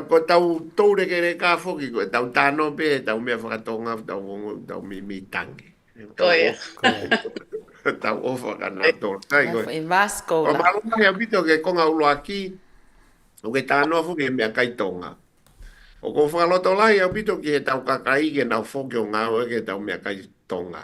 ko tau to re kereka foki ko tau tano pe tau me fa tonga tau mi tangi ko e tau ofa kana to tai ko In Vasco. o malo mai bito ke konga ulo aki o ke tano foki me kai tonga o ko fa loto lai a bito ke tau kakai ke na foki o nga o ke tau me kai tonga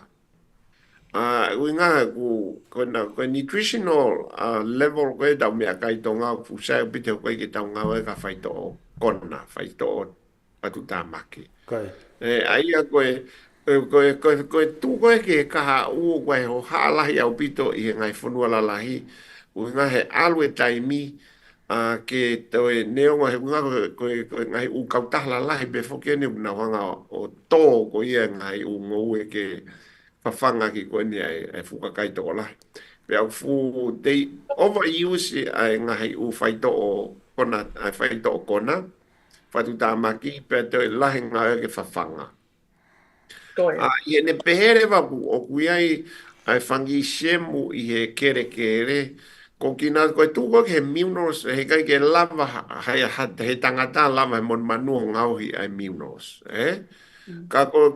Uinga ko nutritional level ko tau mea kai tonga fusai pite ko ke tau nga ka faito kona faito patu tamaki. Kai. Ai ko tu ko ke ka u ko ho hala ya pito I ngai funua la lahi. Uinga he alwe taimi ke to neo he unga ko ngai u kautah la lahi be foke ni na wanga o to ko ia ngai u ngou ke whawhanga ki koe ni ai whukakai toko lai. Pea fu they overuse ai ngahi u whaito o kona, ai whaito o kona, whatu tāmaki, pea te lahi ngā ke whawhanga. I ne pehere wapu o kuiai ai whangi shemu I he kere kere, ko kina koe tūko ke miunos, he kai ke lava, he tangata lava he mon manua ngauhi ai miunos. Ka ko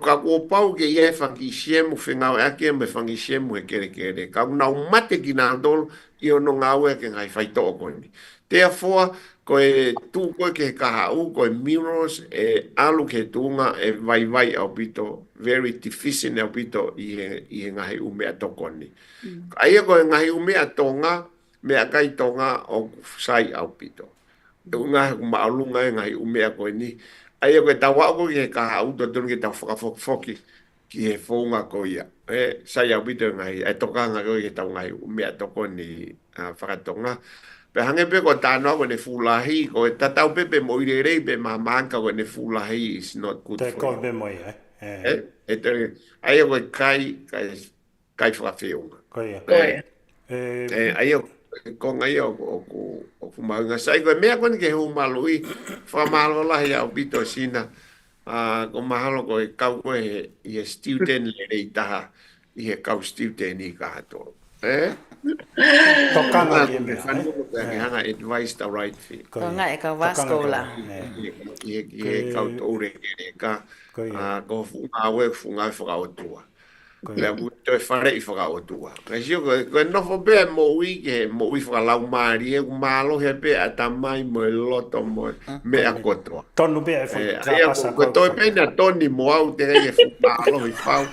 pau ke ia whangi siemu whengau ake me whangi siemu he kere kere. Ka unau mate ki nā dol I ono ngau ake ngai whaito o koe ni. Therefore, koe tū koe ke kaha u koe minerals alu ke tūnga vai au pito, very deficient au pito I he ngahi umea toko ni. Aia koe ngahi umea tonga, mea kai tonga o sai au pito. Ngahi kumaalunga ngahi umea koe ni. Aia koe tawa ko ke ka auto tun ke tau whakafoki ki he whonga ko ia. Sai au pito ngai, toka nga koe ke tau ngai umea toko ni whakatonga. Pe hange pe ko tānoa ko ne fulahi, ko tatau pepe mo irerei pe mamanka ko ne fulahi is not good Te for koe be moi, aia koe kai whakawheunga. Koe. Aia ko ngai o kumaunga sai ko mea kone ke hu malui whamalo lahi au pito sina ko mahalo ko kau ko he student Lelei taha I he kau student I kahato Tokanga ki mea hanga advice the right thing Tonga ka waskola. I he kau tōre kere ka ko funga whakaotua Lea to e whare I whakaotua. Kai sio ko nofo pēr mo ui whakalau maari e kumalo he pē a tamai mo e loto mo mea kotoa. Tonu pēr e whakapasa Ko toi pēna toni mo au te rei e whukalo I whau.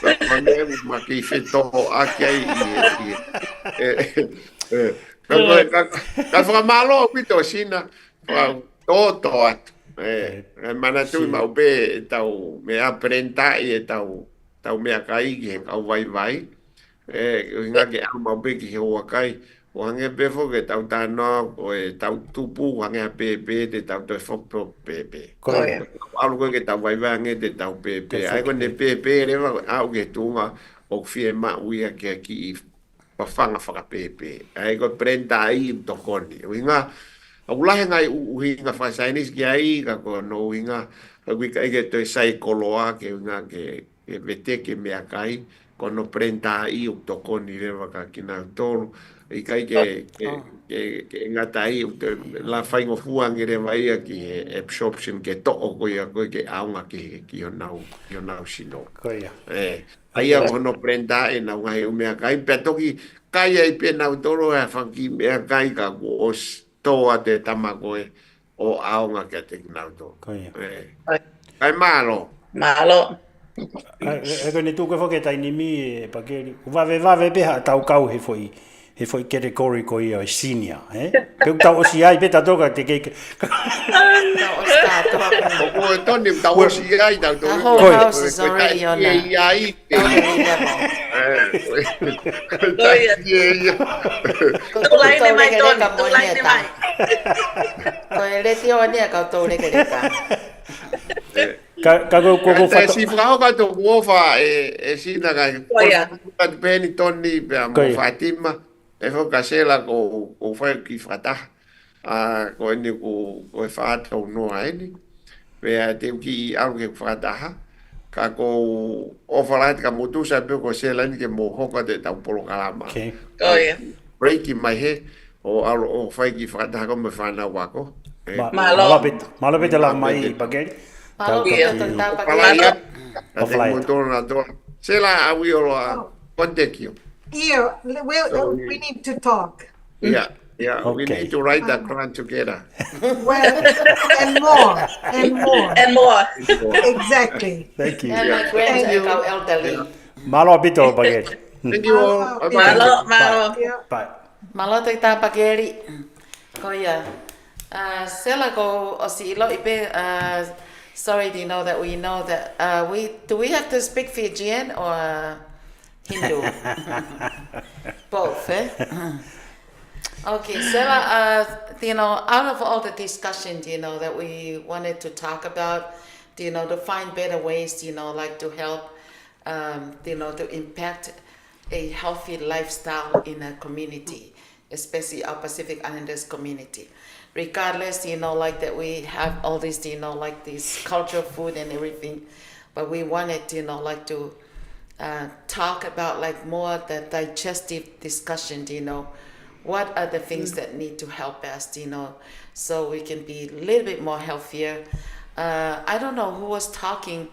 Ka mea ma ki whetoho ake ai ka whakamalo o pito sina tōto atu. Mana tui mau pē tau mea prentai e tau mea kai ki he kau vai. Inga ke au mau pe ki he hoa kai. O hange pefo ke tau tānoa o e tau tupu hange a pepe te tau toi whokpo pepe. Alu koe ke tau vai hange te tau pepe. Ai koe ne pepe rewa au ke tunga o fie ma uia ke ki I whawhanga whakapepe. Ai koe prenta ai tokoni. Inga au lahe ngai uhinga whasainis ki ai ka koe no inga. Kui kai ke toi sai koloa ke inga ke vete ke mea kai kono prenta I u toko ni rewa ka kina tolu I kai ke ngata I la whaingo fuangi rewa ia ki absorption ke to'o koe ke aunga ki o nau sino aia kono prenta e nau ngai u mea kai pia toki kai ai pia nau tolu e whanki mea kai ka ko os toa te tamakoe o aunga ke te kinau tolu kai malo E koe ne tūke whoke tai ni mi e Pakieli. Wawe peha tau kau he foi kere kori ko ia senior. Peu tau osi ai peta toka te keike. Tau osi tātua. O koe toni tau osi ai tau The whole house is already on that. Ai. Tulai ne mai toni, tulai ne mai. Koe reti o nia kau tau reke reka. Ka go fa si frau ka to wofa sina ka ka peni toni pe mo Fatima e fo ka sela ko fa ki fata ko ni ko fa to no ai pe te ki au ke fata ka ko ofalat ka mutu sa pe ko sela ni ke mo hoka de ta polo kalama break in my head o fa ki fata ko me fa na wako malapit la mai Pakieli. Sela awiolo kontekio. Here, we need to talk. Yeah, we need to write that plan together. Well, and more. Exactly. Thank you. And my grandchild elderly. Malo apito Pakieli. Thank you all. Malo, Bye bye. Thank you. Malo. Bye. Yeah. Bye. Malo te tā Pakieli. Ko ia. Sela ko o si ilo ipe, sorry to know that we know that, do we have to speak Fijian or Hindu? Both, eh? Okay, Sela, out of all the discussions, that we wanted to talk about, to find better ways, like to help, to impact a healthy lifestyle in a community, especially our Pacific Islanders community. Regardless, like that we have all these, like this cultural food and everything, but we wanted, like to talk about like more the digestive discussion, what are the things that need to help us, so we can be a little bit more healthier. I don't know who was talking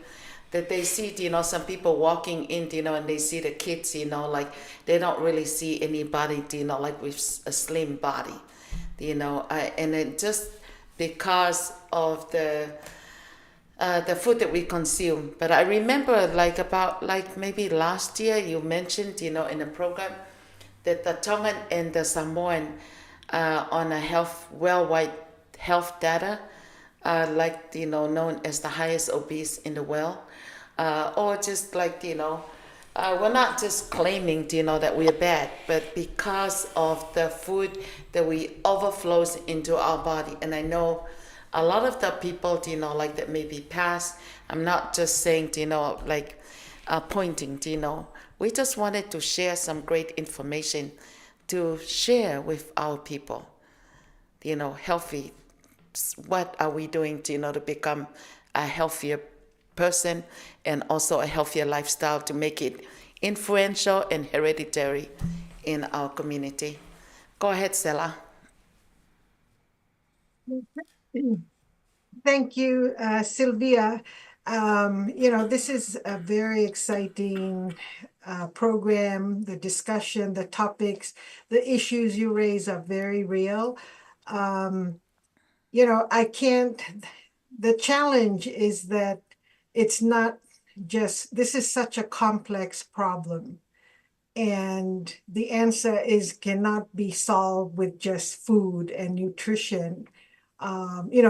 that they see, some people walking in, and they see the kids, like they don't really see anybody, like with a slim body, and it just because of the food that we consume. But I remember like maybe last year you mentioned, in the program that the Tongan and the Samoan on a worldwide health data are like, known as the highest obese in the world. Or just like, we're not just claiming, that we're bad, but because of the food that we overflows into our body. And I know a lot of the people, like that maybe pass, I'm not just saying, like pointing, we just wanted to share some great information to share with our people, healthy. What are we doing to become a healthier person and also a healthier lifestyle to make it influential and hereditary in our community? Go ahead, Sela. Thank you, Sylvia. This is a very exciting program. The discussion, the topics, the issues you raise are very real. The challenge is that it's not this is such a complex problem. And the answer cannot be solved with just food and nutrition.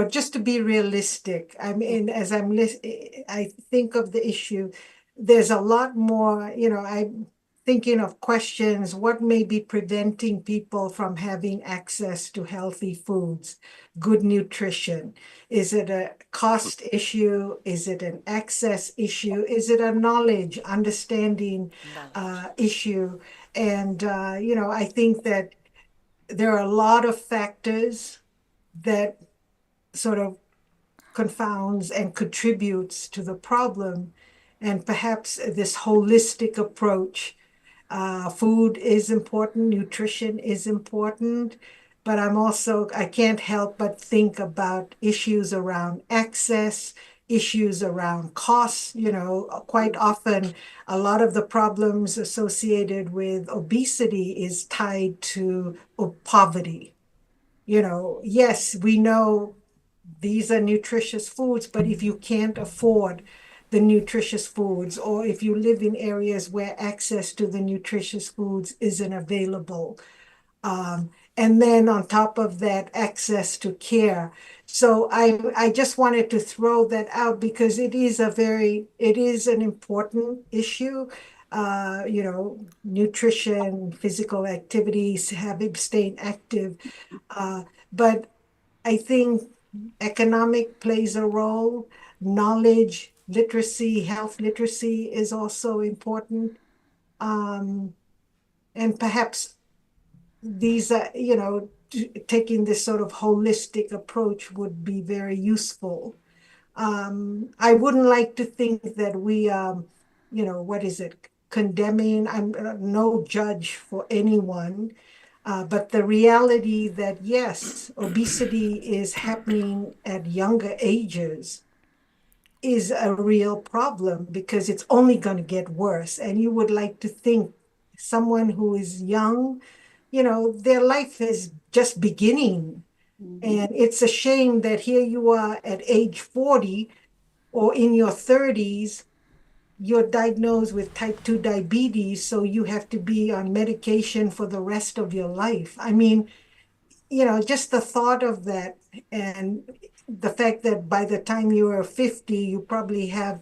Just to be realistic. I mean, as I think of the issue, there's a lot more, I'm thinking of questions, what may be preventing people from having access to healthy foods, good nutrition? Is it a cost issue? Is it an access issue? Is it a knowledge, understanding issue? And, I think that there are a lot of factors that sort of confounds and contributes to the problem. And perhaps this holistic approach, food is important, nutrition is important, but I can't help but think about issues around access, issues around costs. Quite often, a lot of the problems associated with obesity is tied to poverty. Yes, we know these are nutritious foods, but if you can't afford the nutritious foods, or if you live in areas where access to the nutritious foods isn't available, and then on top of that, access to care. So I just wanted to throw that out because it is an important issue. Nutrition, physical activities, staying active. But I think economic plays a role, knowledge, literacy, health literacy is also important. And perhaps these are, taking this sort of holistic approach would be very useful. I wouldn't like to think that we, condemning. I'm no judge for anyone. But the reality that, yes, obesity is happening at younger ages is a real problem because it's only going to get worse. And you would like to think someone who is young, their life is just beginning. And it's a shame that here you are at age 40 or in your 30s, you're diagnosed with type 2 diabetes, so you have to be on medication for the rest of your life. I mean, just the thought of that, and the fact that by the time you are 50, you probably have,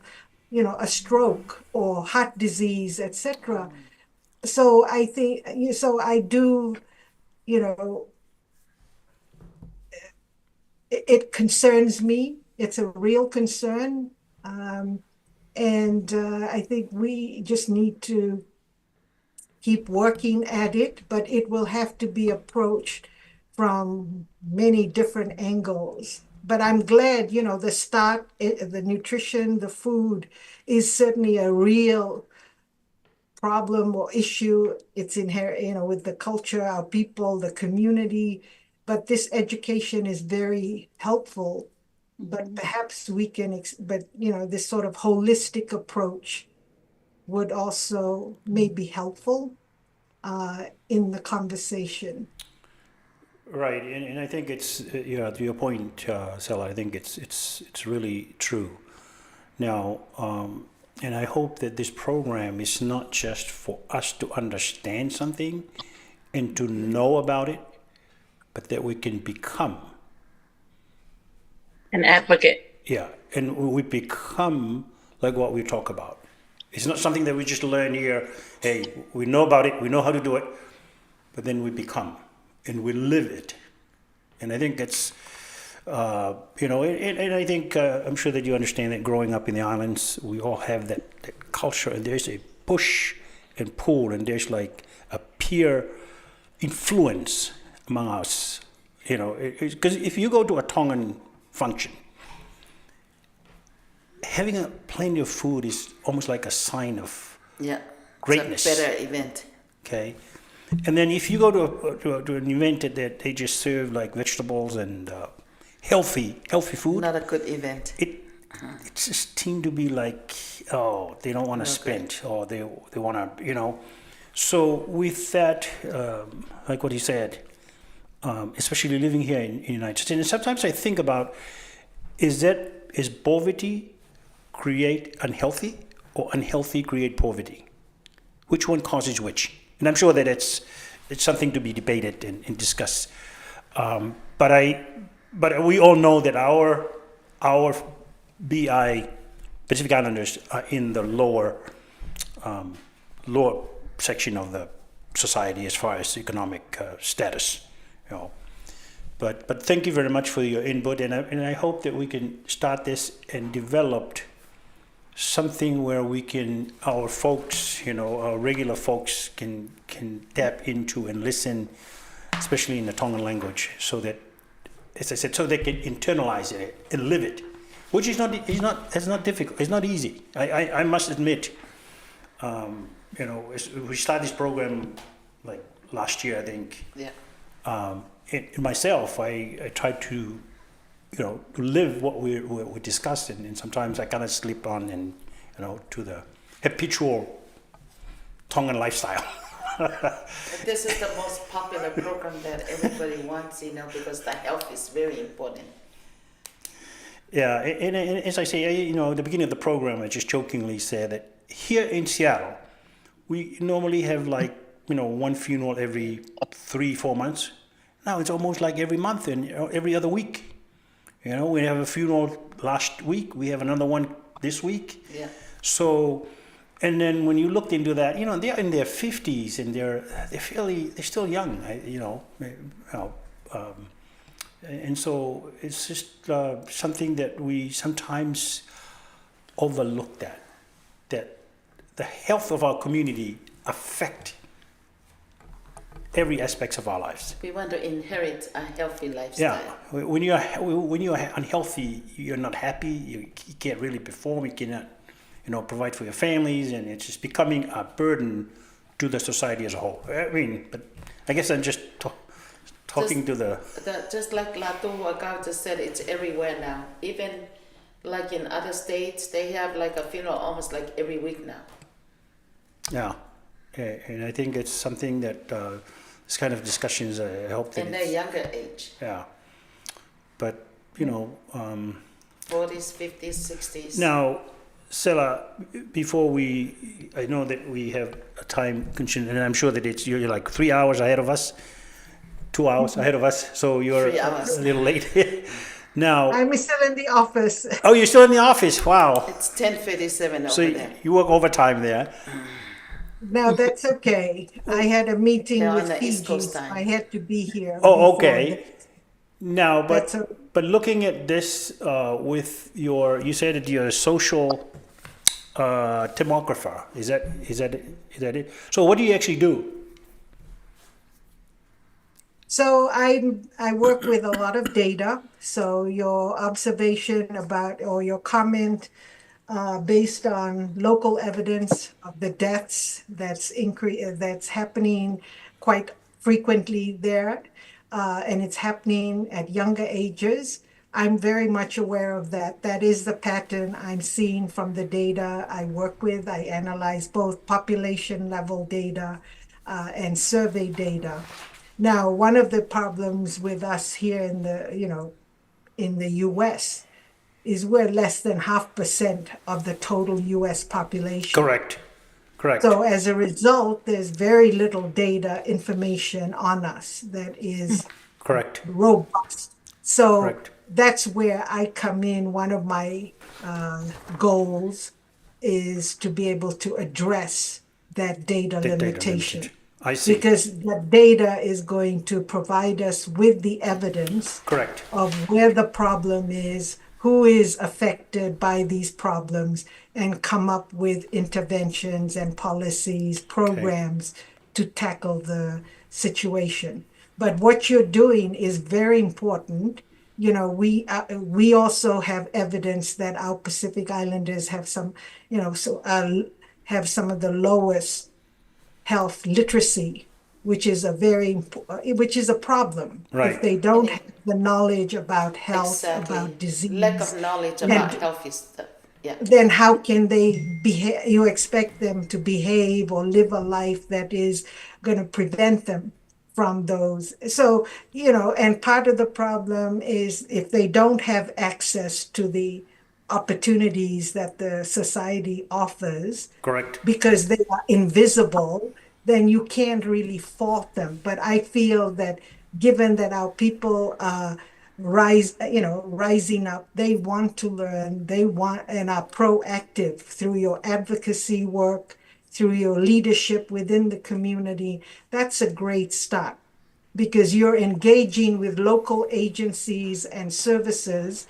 a stroke or heart disease, etc. So I do, you know, it concerns me. It's a real concern. And I think we just need to keep working at it, but it will have to be approached from many different angles. But I'm glad, the nutrition, the food is certainly a real problem or issue. It's inherent, with the culture, our people, the community. But this education is very helpful. But perhaps we can, this sort of holistic approach would also may be helpful in the conversation. Right, and I think it's to your point, Sela. I think it's really true. Now, and I hope that this program is not just for us to understand something and to know about it, but that we can become An advocate. Yeah, and we become like what we talk about. It's not something that we just learn here. Hey, we know about it, we know how to do it, but then we become and we live it. And I think it's, and I think I'm sure that you understand that growing up in the islands, we all have that culture, and there's a push and pull, and there's like a peer influence among us. Because if you go to a Tongan function, having plenty of food is almost like a sign of greatness. It's a better event. Okay, and then if you go to an event that they just serve like vegetables and healthy food, Not a good event. it just seemed to be like, oh, they don't want to spend, or they want to, So with that, like what he said, especially living here in the United States, and sometimes I think about, is poverty create unhealthy, or unhealthy create poverty? Which one causes which? And I'm sure that it's something to be debated and discussed. But we all know that our BI Pacific Islanders are in the lower section of the society as far as economic status. But thank you very much for your input, and I hope that we can start this and develop something where we can, our folks, our regular folks can tap into and listen, especially in the Tongan language, so that, as I said, so they can internalize it and live it, which is not difficult. It's not easy. I must admit, we started this program like last year, I think. Yeah. In myself, I tried to, live what we discussed, and sometimes I kind of slip on and, to the habitual Tongan lifestyle. This is the most popular program that everybody wants, because the health is very important. Yeah, and as I say, at the beginning of the program, I just jokingly said that here in Seattle, we normally have like, one funeral every 3-4 months. Now it's almost like every month and every other week. We have a funeral last week. We have another one this week. Yeah. So, and then when you looked into that, they're in their 50s and they're still young, and so it's just something that we sometimes overlook, that the health of our community affect every aspect of our lives. We want to inherit a healthy lifestyle. Yeah, when you're unhealthy, you're not happy. You can't really perform. You cannot, provide for your families, and it's just becoming a burden to the society as a whole. I mean, but I guess I'm just talking to the. Just like Latu Wakau just said, it's everywhere now. Even like in other states, they have like a funeral almost like every week now. Yeah, and I think it's something that. This kind of discussions, I hope that. And they're younger age. Yeah, but 40s, 50s, 60s. Now, Sela, I know that we have a time constraint, and I'm sure that you're like 3 hours ahead of us, 2 hours ahead of us, so you're 3 hours. a little late. Now, I'm still in the office. oh, you're still in the office? Wow. It's 10:37 So over there. you work overtime there. No, that's okay. I had a meeting They're on with the East Fiji, Coast so time. I had to be here. Oh, before okay. that. Now, That's but looking at this with you said that you're a social demographer. Is that it? So what do you actually do? So I work with a lot of data. So your observation about or your comment based on local evidence of the deaths that's happening quite frequently there, and it's happening at younger ages. I'm very much aware of that. That is the pattern I'm seeing from the data I work with. I analyze both population level data and survey data. Now, one of the problems with us here in the US is we're less than 0.5% of the total US population. Correct. So as a result, there's very little data information on us that is Correct. robust. So Correct. that's where I come in. One of my goals is to be able to address that data limitation. I see. Because the data is going to provide us with the evidence Correct. of where the problem is, who is affected by these problems, and come up with interventions and policies, programs to tackle the situation. But what you're doing is very important. You know, we also have evidence that our Pacific Islanders have some, have some of the lowest health literacy, which is which is a problem. Right. If they don't have the knowledge about health, about disease, lack of knowledge about health is then how can they behave? You expect them to behave or live a life that is going to prevent them from those. So, and part of the problem is if they don't have access to the opportunities that the society offers. Correct. Because they are invisible, then you can't really fault them. But I feel that given that our people rising up, they want to learn, and are proactive through your advocacy work, through your leadership within the community. That's a great start because you're engaging with local agencies and services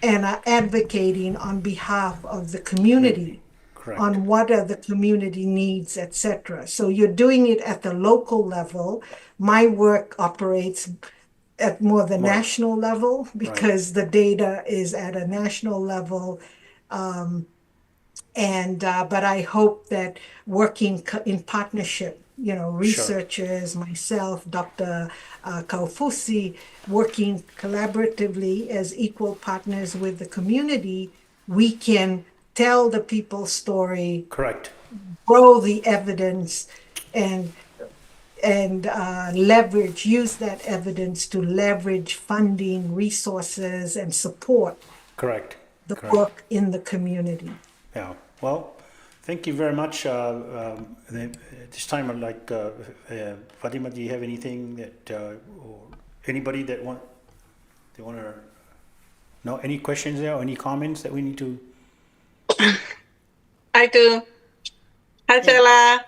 and are advocating on behalf of the community. Correct. On what are the community needs, etc. So you're doing it at the local level. My work operates at more the national level because the data is at a national level. But I hope that working in partnership, researchers, myself, Dr. Kaufusi, working collaboratively as equal partners with the community, we can tell the people's story, Correct. grow the evidence, and use that evidence to leverage funding, resources, and support. Correct. The work in the community. Yeah. Well, thank you very much. At this time, I'd like Fatima. Do you have anything that or anybody that want to know? Any questions there or any comments that we need to? I do. Hi, Stella.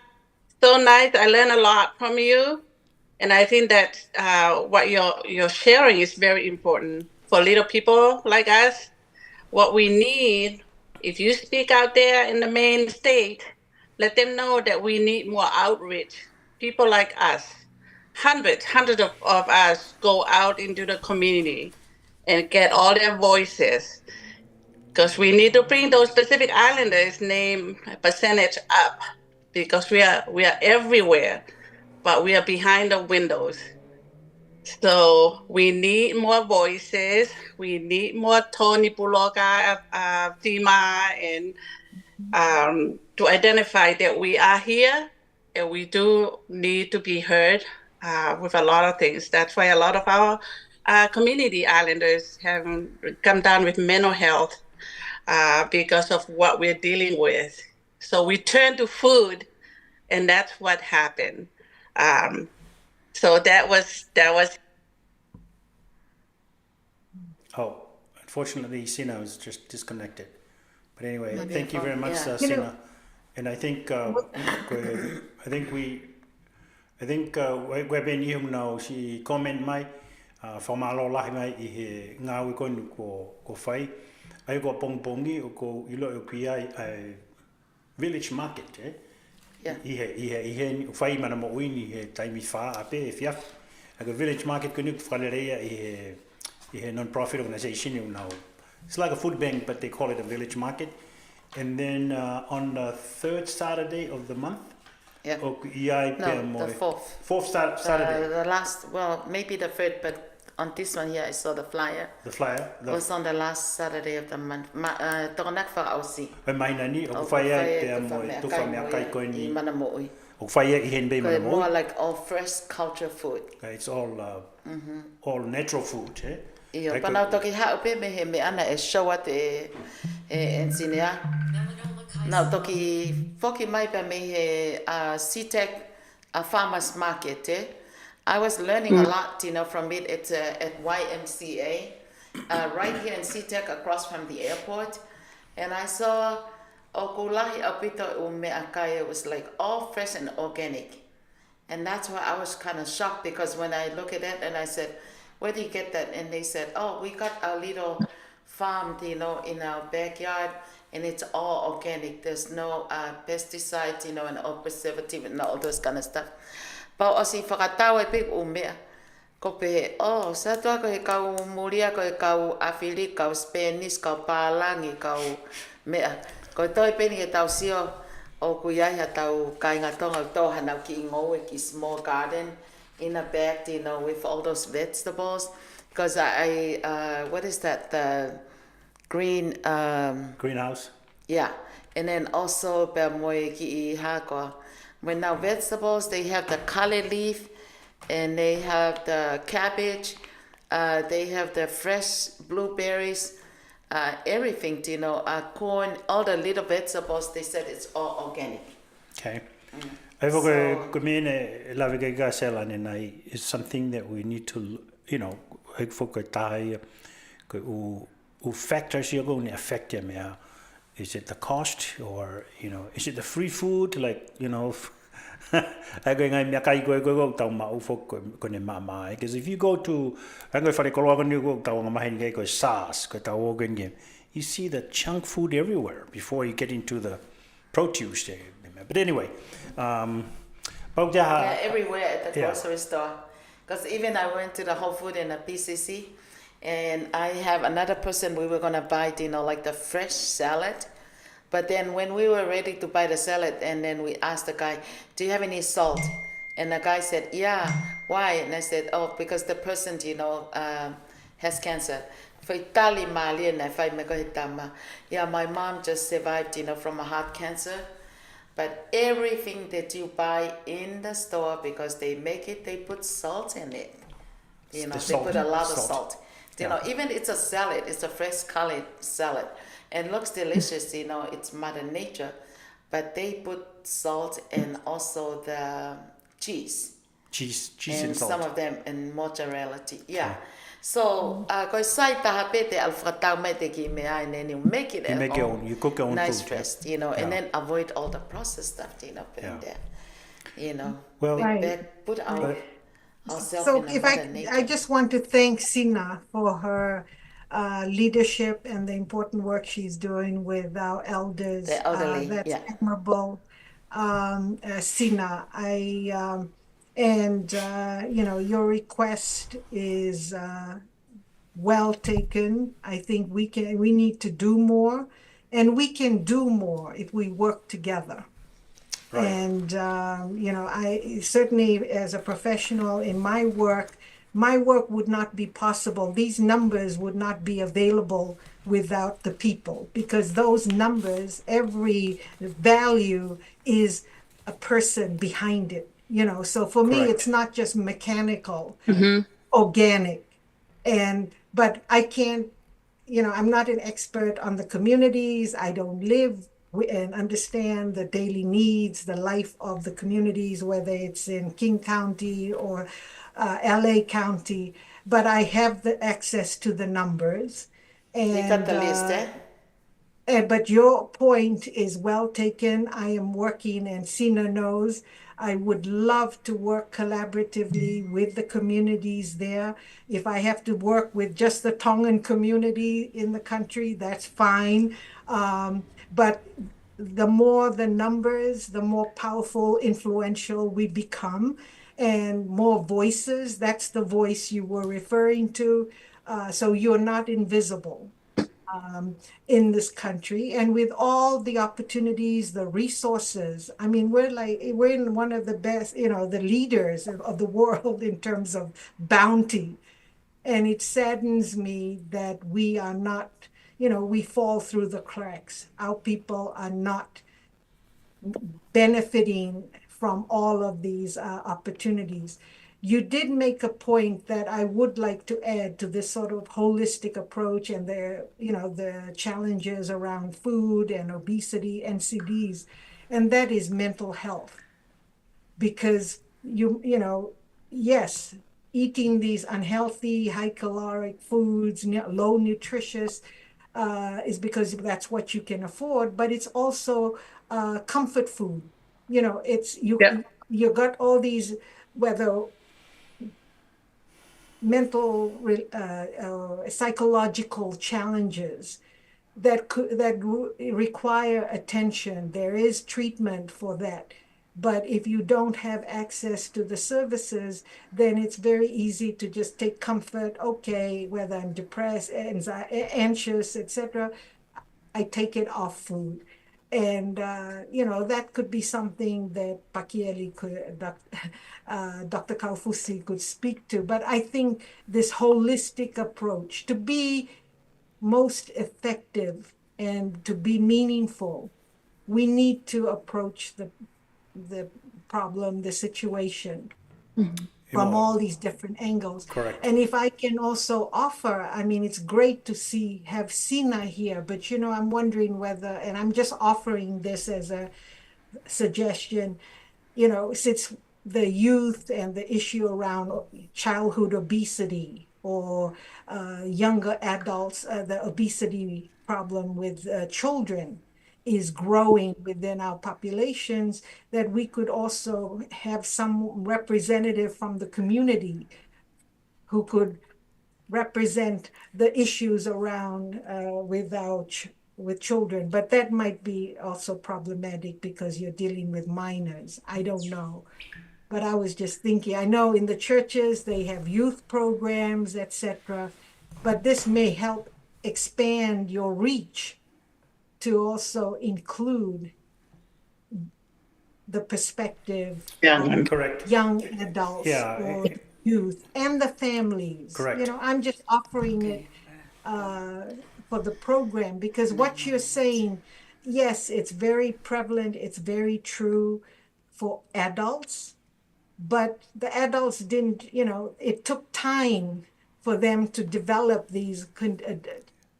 So nice. I learned a lot from you. And I think that what you're sharing is very important for little people like us. What we need, if you speak out there in the main state, let them know that we need more outreach. People like us, hundreds of us go out into the community and get all their voices. Because we need to bring those Pacific Islanders name percentage up because we are everywhere, but we are behind the windows. So we need more voices. We need more Tony Puloka, Tima, and to identify that we are here and we do need to be heard with a lot of things. That's why a lot of our community islanders have come down with mental health because of what we're dealing with. So we turn to food, and that's what happened. So that was. Oh, unfortunately, Sina was just disconnected. But anyway, Maybe thank you very much, yeah. Sina. And I think we've been here now. She comment mai from alo lahi mai I he ngau ko ko fai. Ai ko pongpongi o ko ilo o kia village market Yeah. I fai mana mo uini he taimi fa ape e fiaf. A village market ko ni Fale'i Kihe non-profit organization now. It's like a food bank, but they call it a village market. And then on the third Saturday of the month, Yeah. no, the fourth. Fourth Saturday. The last, well, maybe the third, but on this one here, I saw the flyer. The flyer. It was on the last Saturday of the month. Tokonak fa ausi. Maina ni o whaia pe mo tufa me kai koe ni. Manamo'i. O whaia I hen be mana mo. More like all fresh culture food. It's all natural food, Iyo, panau toki hau pe me ana e showat e ensinea. Now toki foki mai pe me he CTEC farmers market. I was learning a lot, from it. It's at YMCA, right here in CTEC, across from the airport. And I saw okulahi apito ume akai. It was like all fresh and organic. And that's why I was kind of shocked, because when I look at it and I said, where do you get that? And they said, oh, we got our little farm, in our backyard, and it's all organic. There's no pesticides, and all preservative and all those kind of stuff. But osi whakatau e pik umea. Ko pe, sa toa ko he kau muria, ko he kau Awhili, kau Spanish, kau Pālangi, kau mea. Ko toi peni ke tau sio o kuiaia tau kainga tonga tō hanau ki ingoe ki small garden in a bag, with all those vegetables. Because I what is that, the green... greenhouse? Yeah, and then also pe moe ki I hako. When now vegetables, they have the kale leaf, and they have the cabbage, they have the fresh blueberries, everything, corn, all the little vegetables, they said it's all organic. Okay. Is something that we need to, factors you're going to affect them. Is it the cost, or is it the free food? Like because if you go to you see the junk food everywhere before you get into the produce. But anyway, yeah, everywhere at the grocery store. Because even I went to the Whole Food in the PCC, and I have another person, we were going to buy, like the fresh salad. But then when we were ready to buy the salad, and then we asked the guy, do you have any salt? And the guy said, yeah. Why? And I said, oh, because the person, has cancer. Yeah, my mom just survived, from a heart cancer. But everything that you buy in the store, because they make it, they put salt in it. They put a lot of salt. Even it's a salad, it's a fresh colored salad. And looks delicious, it's Mother Nature. But they put salt and also the cheese. Cheese and and salt. Some of them in mozzarella. Yeah. So, ko sai taha pete al fratau me te ki me ai, and then you make it at home. You cook your own nice food. dressed, and then avoid all the processed stuff, put in there. Well, put our ourselves So in if Mother Nature. I just want to thank Sina for her leadership and the important work she's doing with our elders. The elderly, that's admirable. Sina, your request is well taken. I think we need to do more, and we can do more if we work together. Right. And I certainly, as a professional in my work would not be possible. These numbers would not be available without the people, because those numbers, every value is a person behind it. So for me, it's not just mechanical, organic, but I can't, I'm not an expert on the communities. I don't live and understand the daily needs, the life of the communities, whether it's in King County or LA County, but I have the access to the numbers. You got And the list, eh? but your point is well taken. I am working, and Sina knows, I would love to work collaboratively with the communities there. If I have to work with just the Tongan community in the country, that's fine. But the more the numbers, the more powerful, influential we become, and more voices. That's the voice you were referring to. So you're not invisible in this country, and with all the opportunities, the resources. I mean, we're in one of the best, the leaders of the world in terms of bounty. And it saddens me that we are not, we fall through the cracks. Our people are not benefiting from all of these opportunities. You did make a point that I would like to add to this sort of holistic approach and the challenges around food and obesity, NCDs, and that is mental health. Because yes, eating these unhealthy, high caloric foods, low nutritious, is because that's what you can afford, but it's also comfort food. It's you got all these, whether mental psychological challenges that require attention. There is treatment for that. But if you don't have access to the services, then it's very easy to just take comfort. Okay, whether I'm depressed, anxious, etc., I take it off food. And, that could be something that Pakieli Dr. Kaufusi could speak to. But I think this holistic approach, to be most effective and to be meaningful, we need to approach the problem, the situation, from all these different angles. Correct. And if I can also offer, I mean, it's great to have Sina here, but I'm wondering whether, and I'm just offering this as a suggestion, since the youth and the issue around childhood obesity or younger adults, the obesity problem with children is growing within our populations, that we could also have some representative from the community who could represent the issues around with children. But that might be also problematic because you're dealing with minors. I don't know. But I was just thinking, I know in the churches they have youth programs, etc. But this may help expand your reach to also include the perspective of Correct. young adults or youth and the families. Correct. I'm just offering it for the program, because what you're saying, yes, it's very prevalent, it's very true for adults, but the adults didn't, it took time for them to develop these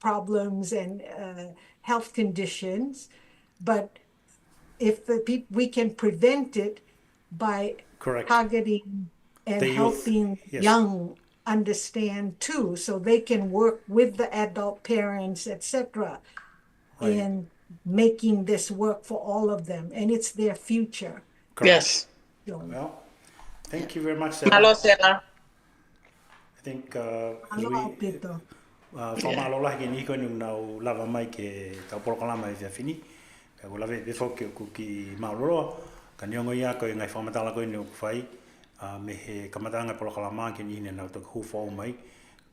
problems and health conditions. But if we can prevent it by targeting and helping young understand too, so they can work with the adult parents, etc., in making this work for all of them, and it's their future. Yes. Well, thank you very much, Malo, Sarah. Sarah. I think whamalola ke ni ko ni nau lava mai ke tau porokalama i whiawhini. Ka ko lave e whoki o kuki mauloroa. Ka niongo ia ko i ngai whamatala ko i ni o kuwhai. Me he kamatanga porokalama ke ni hine nau toku huwha o mai.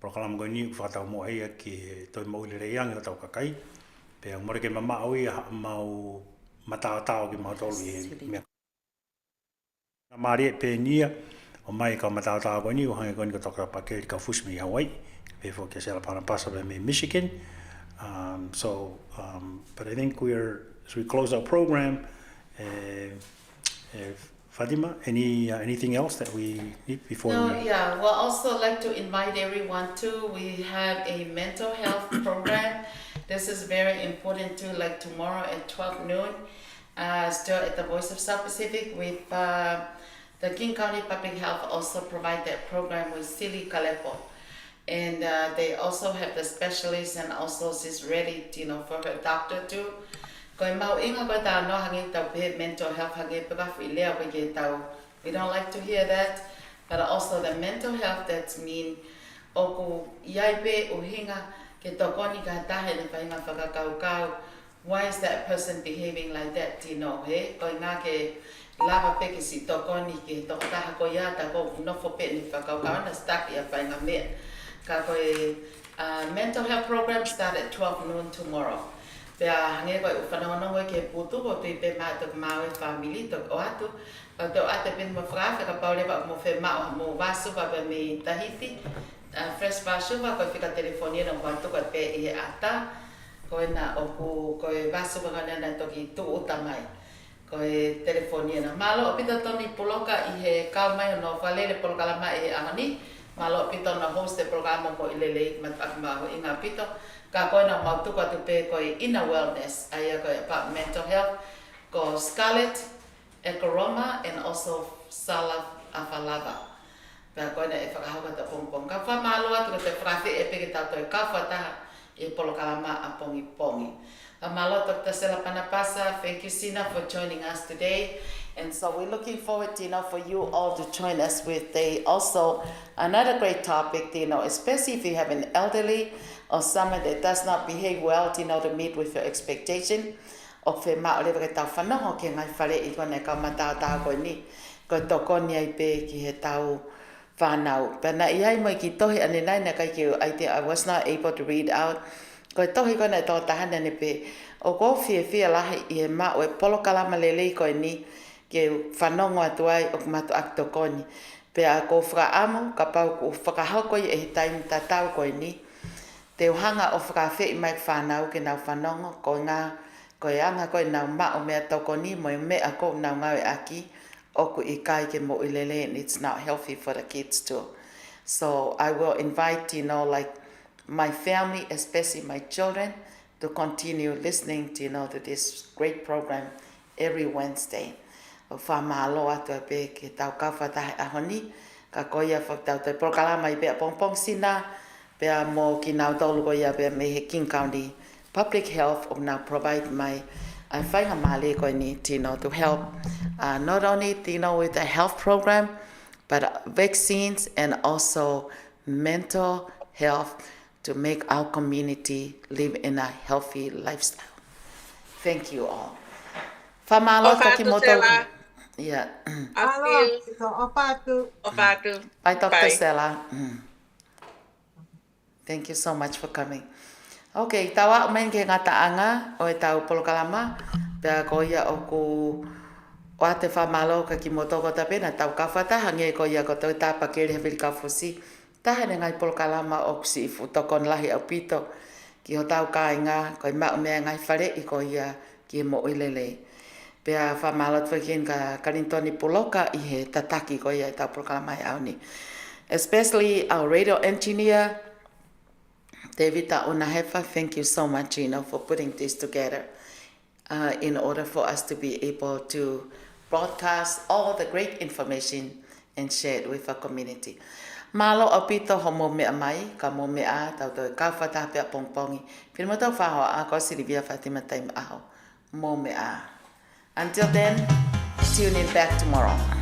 Porokalama ko i ni o whakatau mo eia ke toi mauli reiang i tau kakai. Pea more ke mama au ia mau matao ki mau tolu i mea. Nga maari e pe nia o mai ka matao ko ni o hange ko ni ko toka Pakieli Kaufusi me Hawaii. Before Kesela Panapasa in Michigan. But I think as we close our program, Fatima, anything else that we need before No, we... yeah, we'll also like to invite everyone too. We have a mental health program. This is very important too, like tomorrow at 12 noon, still at the Voice of South Pacific with the King County Public Health also provide that program with Sili Kalepo. And they also have the specialist and also she's ready, for her doctor too. Koi mau inga koi tau no hangi tau pe mental health hangi pekafu ilea koi tau. We don't like to hear that, but also the mental health that mean oku iai pe uhinga ke tokoni ka tahe ni painga whakakaukau. Why is that person behaving like that, he? Koi ngā ke lava pe ke si tokoni ke tokotaha ko ia ta ko nofo pe ni whakaukau na staki a painga mea. Ka koe mental health program start at 12 noon tomorrow. Pea hange koe uwhanongo ke putu ko tui pe maa tuk mawe family tuk o atu. Ka tau ate pin mo whakawe ka paule pa mo whe maa mo wasu pa pe me Tahiti. Fresh wasu pa koe whika telefonia na watu ka pe i ata. Koe na oku koe wasu pa ka nana toki tu utamai. Koe telefonia na. Malo opita toni puloka i he kau mai no Fale'i poloka lama i he angani. Malo pito na host the program mo i Lelei matakma ho inga pito. Ka koe na mautuka tu pe koe inner wellness. Aya koe about mental health. Ko Scarlett, Ekoroma, and also Salaf Afalava. Pea koe na e whakahauka ta pongpong. Ka whamaloa tu te whawhi e peke tau toi ka whataha e polokalama a pongi pongi. Malo Dr. Sela Panapasa, thank you Sina for joining us today. And so we're looking forward, for you all to join us with also another great topic, especially if you have an elderly or someone that does not behave well, to meet with your expectation. O whe maa o lewa ke tau whanoho ke ngai Fale'i kone ka matao tau koe ni. Koe toko ni ai pe ki he tau whanau. Pena iai moi ki tohi ane nai na kai ki I was not able to read out. Koe tohi kone tō tahana ne pe. O ko fia lahi i he maa o e polo kalama Lelei koe ni. Ke whanongo atu ai o kumatu ak toko ni. Pea ko whakaamu ka pau ko whakahau koe e he taimi tatau koe ni. Te uhanga o whakawhi mai whanau ke nau whanongo ko ngā koe anga koe nau mao mea toko ni mo mea ko nau ngawe aki oku I kai ke mo I Lelei and it's not healthy for the kids too. So I will invite, like my family, especially my children, to continue listening to, to this great program every Wednesday. O whamalo atu e pe ke tau kawhatahe ahoni, ka koia whaktau te prokalama I pea pongpong sina, pea mo ki nau tolu koia pea me he King County Public Health of now provide my whainga male koe ni, to help not only, with the health program, but vaccines and also mental health to make our community live in a healthy lifestyle. Thank you all. Whamalo toki moto. Yeah. Bye, Dr. Sela. Thank you so much for coming. Okay, tawa main ke ngata anga o e tau polokalama. Pea ko ia o ku o ate whamalo ka ki motoko ta pena tau kawhata hange ko ia ko tau tā Pakieli Havili Kaufusi. Tahane ngai polokalama o kusi ifu tokon lahi au pito. Ki ho tau kāinga ko I mau mea ngai Fale'i ko ia ki mo I Lelei. Pea whamalo tuakin ka karintoni puloka I he tataki ko ia tau polokalama I au ni. Especially our radio engineer, David Unahefa, thank you so much, for putting this together in order for us to be able to broadcast all the great information and share it with our community. Malo apito homo mea mai, ka mo mea tau toi kawhata pea pongpongi. Pina tau whahoa a ko Silvia Fatima time aho. Mo mea. Until then, tune in back tomorrow.